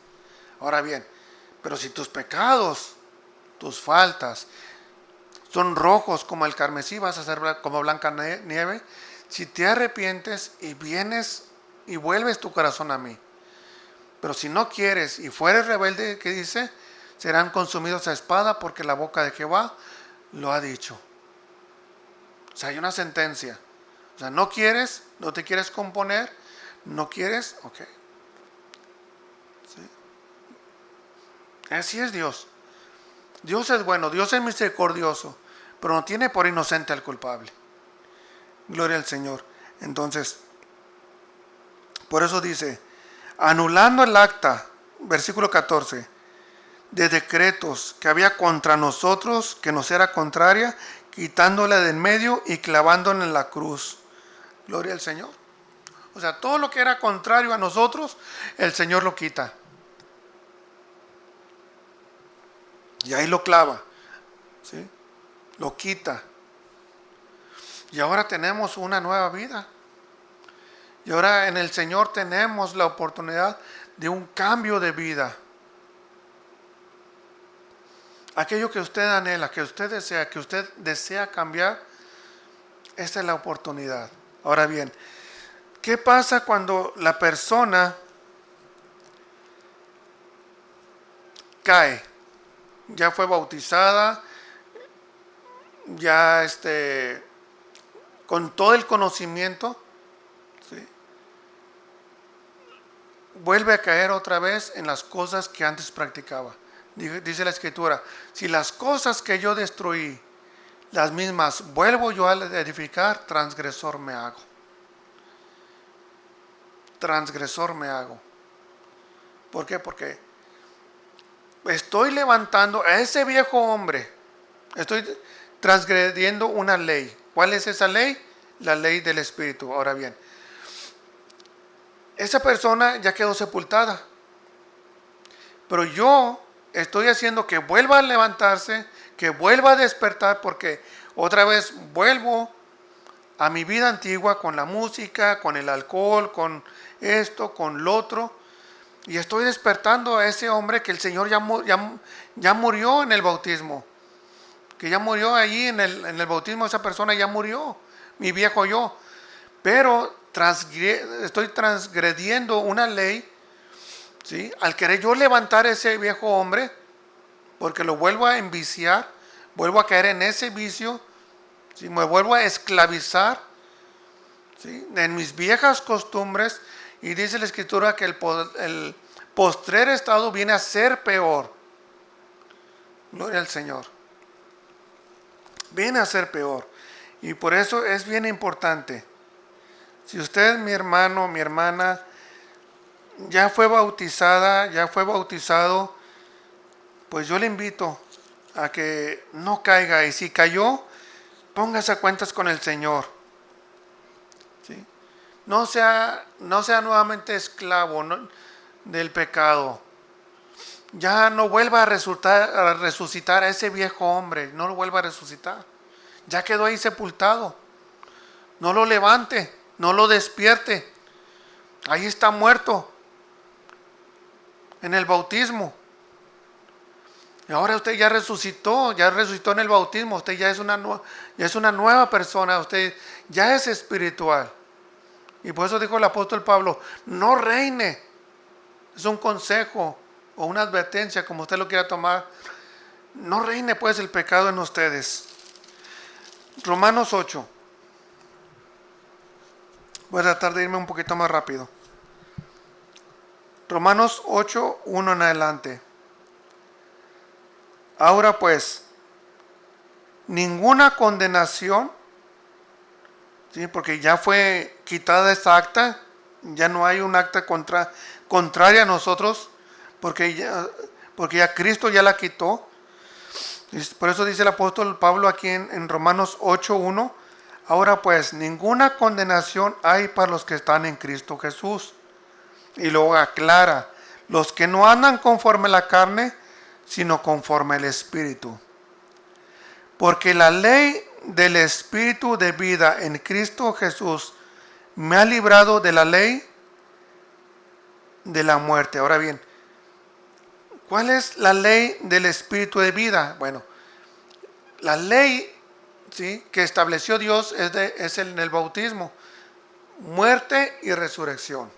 Ahora bien, pero si tus pecados, tus faltas, son rojos como el carmesí, vas a ser como blanca nieve. Si te arrepientes y vienes y vuelves tu corazón a mí. Pero si no quieres y fueres rebelde, ¿qué dice? Serán consumidos a espada porque la boca de Jehová lo ha dicho. O sea, hay una sentencia. O sea, no quieres, no te quieres componer, no quieres, ok. ¿Sí? Así es Dios. Dios es bueno, Dios es misericordioso, pero no tiene por inocente al culpable. Gloria al Señor. Entonces, por eso dice, anulando el acta, versículo 14, de decretos que había contra nosotros, que nos era contraria, quitándola de en medio y clavándola en la cruz. Gloria al Señor. O sea, todo lo que era contrario a nosotros, el Señor lo quita. Y ahí lo clava. ¿Sí? Lo quita. Y ahora tenemos una nueva vida. Y ahora en el Señor tenemos la oportunidad de un cambio de vida. Aquello que usted anhela, que usted desea cambiar, esta es la oportunidad. Ahora bien, ¿qué pasa cuando la persona cae? Ya fue bautizada, ya con todo el conocimiento, ¿sí? Vuelve a caer otra vez en las cosas que antes practicaba. Dice la Escritura, si las cosas que yo destruí, las mismas vuelvo yo a edificar, transgresor me hago. Transgresor me hago. ¿Por qué? Porque estoy levantando a ese viejo hombre. Estoy transgrediendo una ley. ¿Cuál es esa ley? La ley del Espíritu. Ahora bien, esa persona ya quedó sepultada. Pero yo estoy haciendo que vuelva a levantarse, que vuelva a despertar, porque otra vez vuelvo a mi vida antigua con la música, con el alcohol, con esto, con lo otro. Y estoy despertando a ese hombre que el Señor ya murió en el bautismo. Que ya murió allí en el bautismo, esa persona ya murió, mi viejo yo. Pero estoy transgrediendo una ley, ¿sí? Al querer yo levantar a ese viejo hombre, porque lo vuelvo a enviciar, vuelvo a caer en ese vicio, ¿sí? Me vuelvo a esclavizar, ¿sí? En mis viejas costumbres, Y dice la Escritura que el postrer estado viene a ser peor. Gloria al Señor. Viene a ser peor. Y por eso es bien importante. Si usted, mi hermano, mi hermana, ya fue bautizada, ya fue bautizado, pues yo le invito a que no caiga. Y si cayó, póngase a cuentas con el Señor. ¿Sí? No sea nuevamente esclavo del pecado. Ya no vuelva a resucitar a ese viejo hombre. No lo vuelva a resucitar. Ya quedó ahí sepultado. No lo levante, no lo despierte. Ahí está muerto en el bautismo. Y ahora usted ya resucitó en el bautismo. Usted ya es una nueva persona. Usted ya es espiritual. Y por eso dijo el apóstol Pablo, no reine. Es un consejo o una advertencia, como usted lo quiera tomar. No reine pues el pecado en ustedes. Romanos 8. Voy a tratar de irme un poquito más rápido. Romanos 8, 1 en adelante. Ahora pues, ninguna condenación, ¿sí? Porque ya fue quitada esta acta, ya no hay un acta contraria a nosotros, porque ya Cristo ya la quitó. Por eso dice el apóstol Pablo aquí en Romanos 8, 1. Ahora pues, ninguna condenación hay para los que están en Cristo Jesús. Y luego aclara, los que no andan conforme a la carne, sino conforme al Espíritu. Porque la ley del Espíritu de vida en Cristo Jesús me ha librado de la ley de la muerte. Ahora bien, ¿cuál es la ley del Espíritu de vida? Bueno, la ley, ¿sí?, que estableció Dios es en el bautismo. Muerte y resurrección.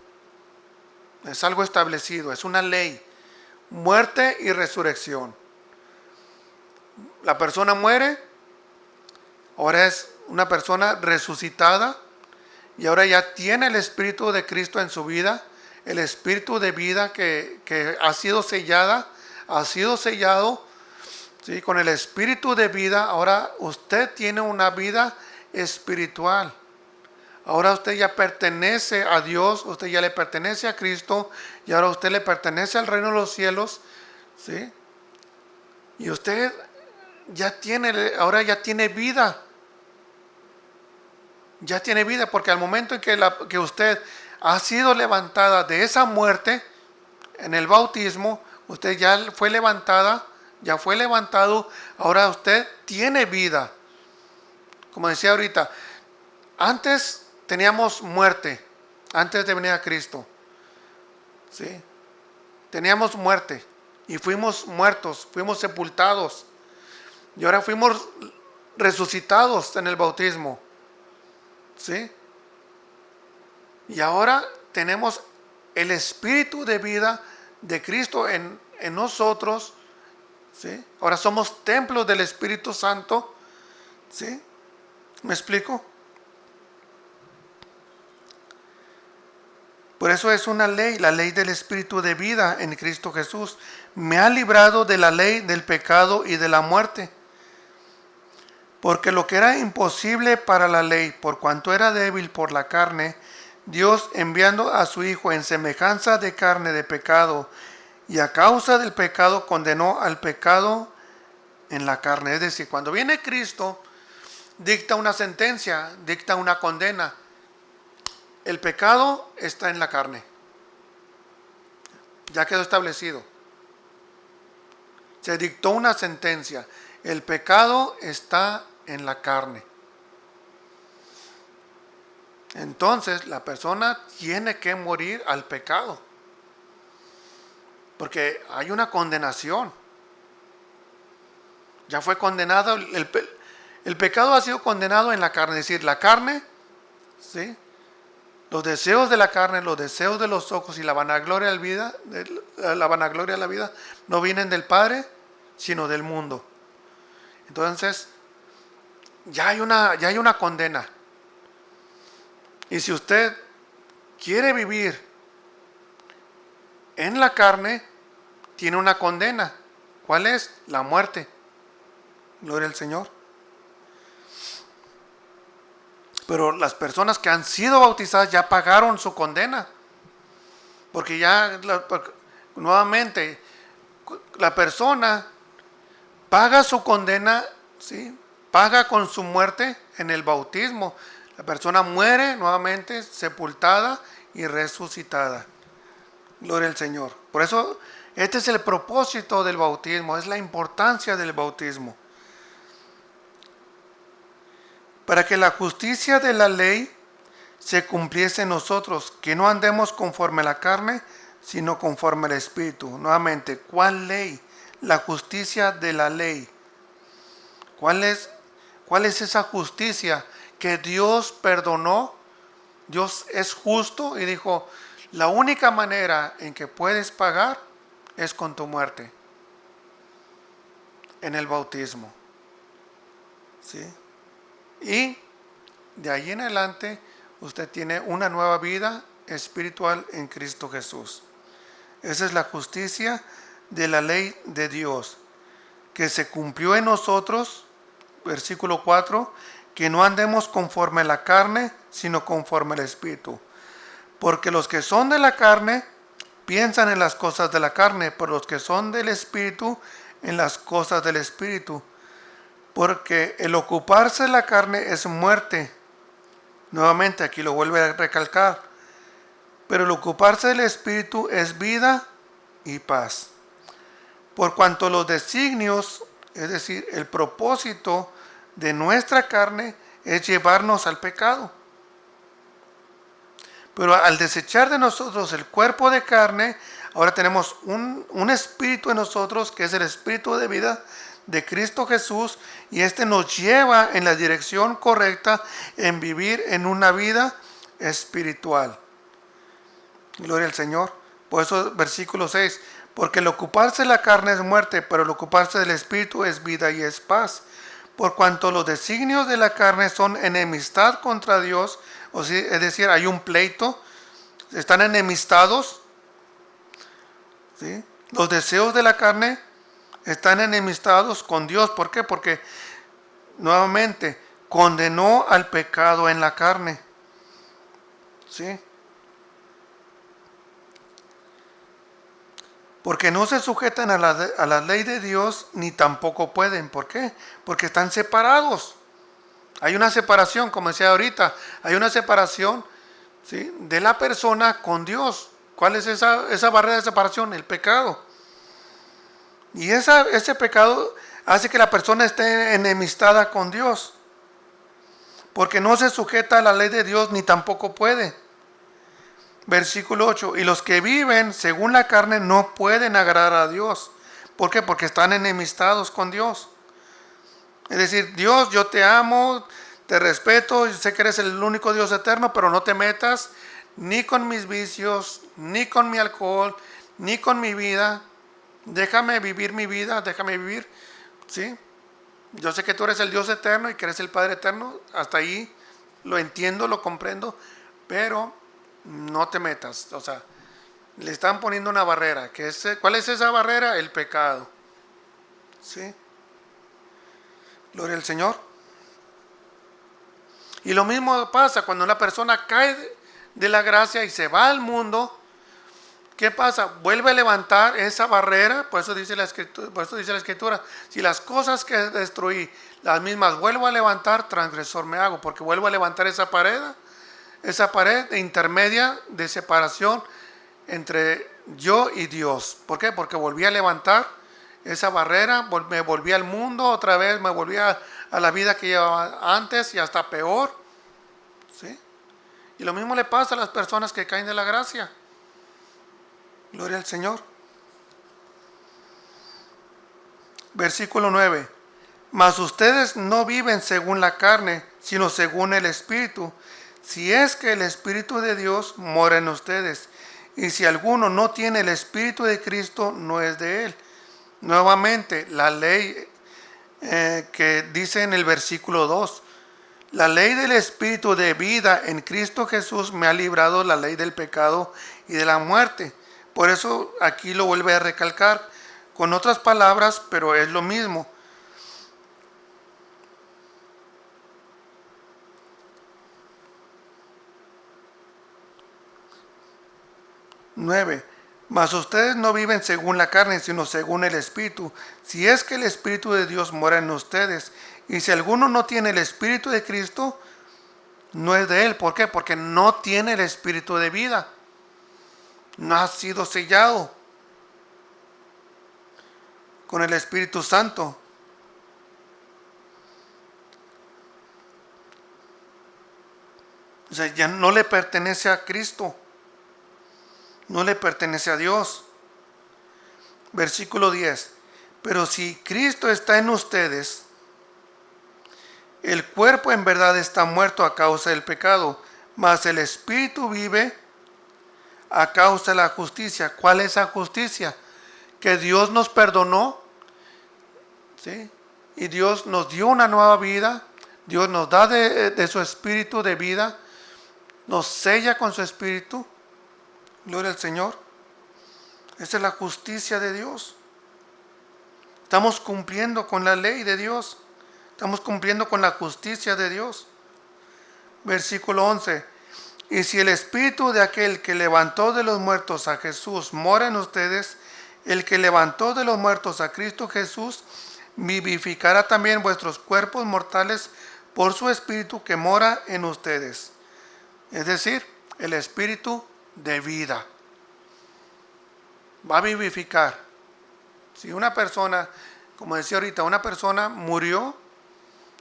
Es algo establecido, es una ley. Muerte y resurrección. La persona muere, ahora es una persona resucitada y ahora ya tiene el Espíritu de Cristo en su vida, el Espíritu de vida que ha sido sellado, ¿sí?, con el Espíritu de vida. Ahora usted tiene una vida espiritual. Ahora usted ya pertenece a Dios, usted ya le pertenece a Cristo y ahora usted le pertenece al reino de los cielos, ¿sí? Y usted ahora ya tiene vida. Ya tiene vida porque al momento en que usted ha sido levantada de esa muerte en el bautismo, usted ya fue levantada, ya fue levantado, ahora usted tiene vida. Como decía ahorita, antes teníamos muerte, antes de venir a Cristo, ¿sí? Teníamos muerte y fuimos muertos, fuimos sepultados y ahora fuimos resucitados en el bautismo, ¿sí? Y ahora tenemos el Espíritu de vida de Cristo en nosotros, ¿sí? Ahora somos templos del Espíritu Santo, ¿sí? ¿Me explico? Por eso es una ley, la ley del Espíritu de vida en Cristo Jesús. Me ha librado de la ley del pecado y de la muerte. Porque lo que era imposible para la ley, por cuanto era débil por la carne, Dios, enviando a su Hijo en semejanza de carne de pecado, y a causa del pecado condenó al pecado en la carne. Es decir, cuando viene Cristo, dicta una sentencia, dicta una condena. El pecado está en la carne. Ya quedó establecido. Se dictó una sentencia. El pecado está en la carne. Entonces la persona tiene que morir al pecado. Porque hay una condenación. Ya fue condenado. El pecado ha sido condenado en la carne. Es decir, la carne, ¿sí?, los deseos de la carne, los deseos de los ojos y la vanagloria de la vida no vienen del Padre, sino del mundo. Entonces, ya hay una condena. Y si usted quiere vivir en la carne tiene una condena. ¿Cuál es? La muerte. Gloria al Señor. Pero las personas que han sido bautizadas ya pagaron su condena. Porque nuevamente, la persona paga su condena, ¿sí? Paga con su muerte en el bautismo. La persona muere nuevamente, sepultada y resucitada. Gloria al Señor. Por eso, este es el propósito del bautismo, es la importancia del bautismo. Para que la justicia de la ley se cumpliese en nosotros, que no andemos conforme a la carne, sino conforme al Espíritu. Nuevamente, ¿cuál ley? La justicia de la ley. ¿Cuál es esa justicia? Que Dios perdonó. Dios es justo y dijo, la única manera en que puedes pagar es con tu muerte. En el bautismo. ¿Sí? Y de ahí en adelante usted tiene una nueva vida espiritual en Cristo Jesús. Esa es la justicia de la ley de Dios, que se cumplió en nosotros, versículo 4, que no andemos conforme a la carne, sino conforme al Espíritu. Porque los que son de la carne piensan en las cosas de la carne, pero los que son del Espíritu en las cosas del Espíritu. Porque el ocuparse de la carne es muerte. Nuevamente aquí lo vuelve a recalcar. Pero el ocuparse del Espíritu es vida y paz. Por cuanto los designios, es decir, el propósito de nuestra carne es llevarnos al pecado. Pero al desechar de nosotros el cuerpo de carne, ahora tenemos un espíritu en nosotros que es el espíritu de vida de Cristo Jesús, y este nos lleva en la dirección correcta en vivir en una vida espiritual. Gloria al Señor. Por eso versículo 6, porque el ocuparse de la carne es muerte, pero el ocuparse del espíritu es vida y es paz. Por cuanto los designios de la carne son enemistad contra Dios, es decir, hay un pleito, están enemistados, ¿sí? Los deseos de la carne están enemistados con Dios. ¿Por qué? Porque nuevamente condenó al pecado en la carne. ¿Sí? Porque no se sujetan a la ley de Dios, ni tampoco pueden. ¿Por qué? Porque están separados. Hay una separación, como decía ahorita, hay una separación, ¿sí?, de la persona con Dios. ¿Cuál es esa barrera de separación? El pecado. Y ese pecado hace que la persona esté enemistada con Dios. Porque no se sujeta a la ley de Dios, ni tampoco puede. Versículo 8, y los que viven según la carne no pueden agradar a Dios. ¿Por qué? Porque están enemistados con Dios. Es decir, Dios, yo te amo, te respeto, sé que eres el único Dios eterno, pero no te metas ni con mis vicios, ni con mi alcohol, ni con mi vida. Déjame vivir mi vida, déjame vivir, ¿sí? Yo sé que tú eres el Dios eterno y que eres el Padre eterno, hasta ahí lo entiendo, lo comprendo, pero no te metas. O sea, le están poniendo una barrera. ¿Cuál es esa barrera? El pecado. ¿Sí? Gloria al Señor. Y lo mismo pasa cuando una persona cae de la gracia y se va al mundo. ¿Qué pasa? Vuelve a levantar esa barrera. Por eso dice la Escritura, si las cosas que destruí, las mismas vuelvo a levantar, transgresor me hago. Porque vuelvo a levantar esa pared intermedia de separación entre yo y Dios. ¿Por qué? Porque volví a levantar esa barrera, me volví al mundo otra vez, me volví a la vida que llevaba antes y hasta peor. ¿Sí? Y lo mismo le pasa a las personas que caen de la gracia. Gloria al Señor. Versículo 9. Mas ustedes no viven según la carne, sino según el Espíritu. Si es que el Espíritu de Dios mora en ustedes. Y si alguno no tiene el Espíritu de Cristo, no es de él. Nuevamente, la ley que dice en el versículo 2. La ley del Espíritu de vida en Cristo Jesús me ha librado la ley del pecado y de la muerte. Por eso aquí lo vuelve a recalcar con otras palabras, pero es lo mismo. Nueve. Mas ustedes no viven según la carne, sino según el Espíritu. Si es que el Espíritu de Dios mora en ustedes. Y si alguno no tiene el Espíritu de Cristo, no es de él. ¿Por qué? Porque no tiene el Espíritu de vida. No ha sido sellado con el Espíritu Santo. O sea, ya no le pertenece a Cristo. No le pertenece a Dios. Versículo 10. Pero si Cristo está en ustedes, el cuerpo en verdad está muerto a causa del pecado, mas el Espíritu vive a causa de la justicia. ¿Cuál es la justicia? Que Dios nos perdonó, ¿sí? Y Dios nos dio una nueva vida. Dios nos da de su Espíritu de vida. Nos sella con su Espíritu. Gloria al Señor. Esa es la justicia de Dios. Estamos cumpliendo con la ley de Dios. Estamos cumpliendo con la justicia de Dios. Versículo 11. Y si el Espíritu de aquel que levantó de los muertos a Jesús mora en ustedes, el que levantó de los muertos a Cristo Jesús vivificará también vuestros cuerpos mortales por su Espíritu que mora en ustedes. Es decir, el Espíritu de vida. Va a vivificar. Si una persona, como decía ahorita, una persona murió,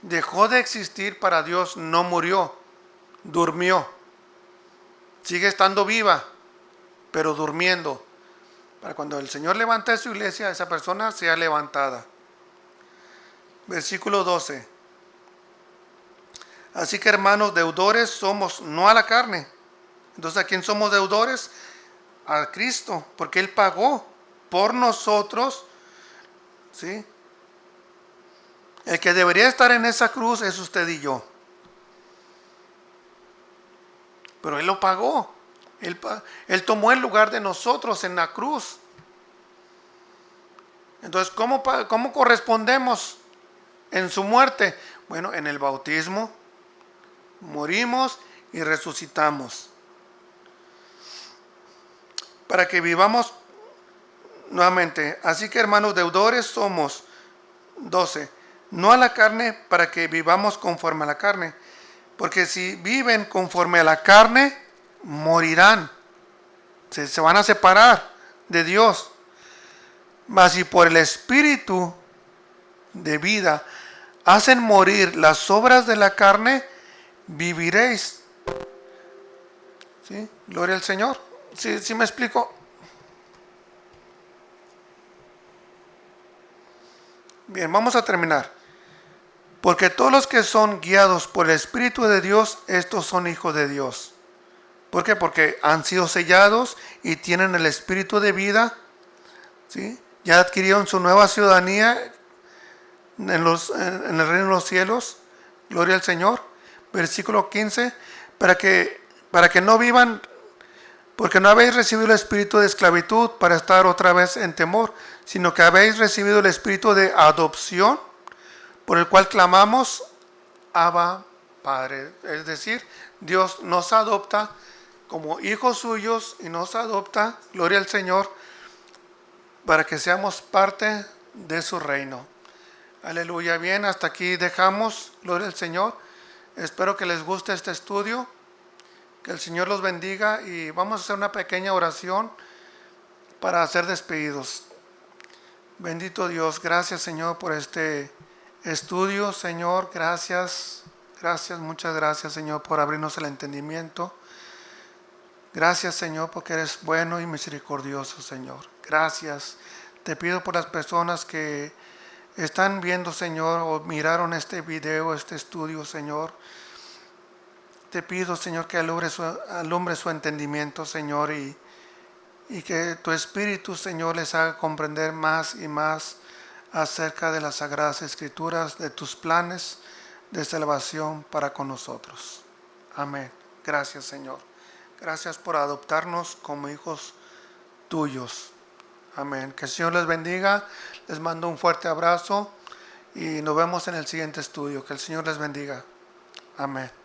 dejó de existir para Dios, no murió, durmió. Sigue estando viva, pero durmiendo. Para cuando el Señor levante su iglesia, esa persona sea levantada. Versículo 12. Así que hermanos, deudores somos, no a la carne. Entonces, ¿a quién somos deudores? A Cristo, porque Él pagó por nosotros, ¿sí? El que debería estar en esa cruz es usted y yo. Pero Él lo pagó. Él tomó el lugar de nosotros en la cruz. Entonces, ¿cómo correspondemos en su muerte? Bueno, en el bautismo morimos y resucitamos. Para que vivamos nuevamente. Así que hermanos, deudores somos. 12. No a la carne para que vivamos conforme a la carne. Porque si viven conforme a la carne, morirán. Se van a separar de Dios. Mas si por el Espíritu de vida hacen morir las obras de la carne, viviréis. ¿Sí? Gloria al Señor. ¿Sí me explico? Bien, vamos a terminar. Porque todos los que son guiados por el Espíritu de Dios, estos son hijos de Dios. ¿Por qué? Porque han sido sellados y tienen el Espíritu de vida, ¿sí? Ya adquirieron su nueva ciudadanía en el reino de los cielos. Gloria al Señor. Versículo 15. Para que no vivan, porque no habéis recibido el espíritu de esclavitud para estar otra vez en temor, sino que habéis recibido el espíritu de adopción, por el cual clamamos, Abba, Padre. Es decir, Dios nos adopta como hijos suyos y nos adopta, gloria al Señor, para que seamos parte de su reino. Aleluya. Bien, hasta aquí dejamos, gloria al Señor. Espero que les guste este estudio, que el Señor los bendiga y vamos a hacer una pequeña oración para ser despedidos. Bendito Dios, gracias Señor por este estudio, Señor, gracias, muchas gracias Señor por abrirnos el entendimiento. Gracias Señor porque eres bueno y misericordioso, Señor. Gracias. Te pido por las personas que están viendo, Señor, o miraron este video, este estudio, Señor. Te pido, Señor, que alumbre su entendimiento, Señor, y que tu Espíritu, Señor, les haga comprender más y más acerca de las Sagradas Escrituras, de tus planes de salvación para con nosotros. Amén. Gracias, Señor. Gracias por adoptarnos como hijos tuyos. Amén. Que el Señor les bendiga. Les mando un fuerte abrazo y nos vemos en el siguiente estudio. Que el Señor les bendiga. Amén.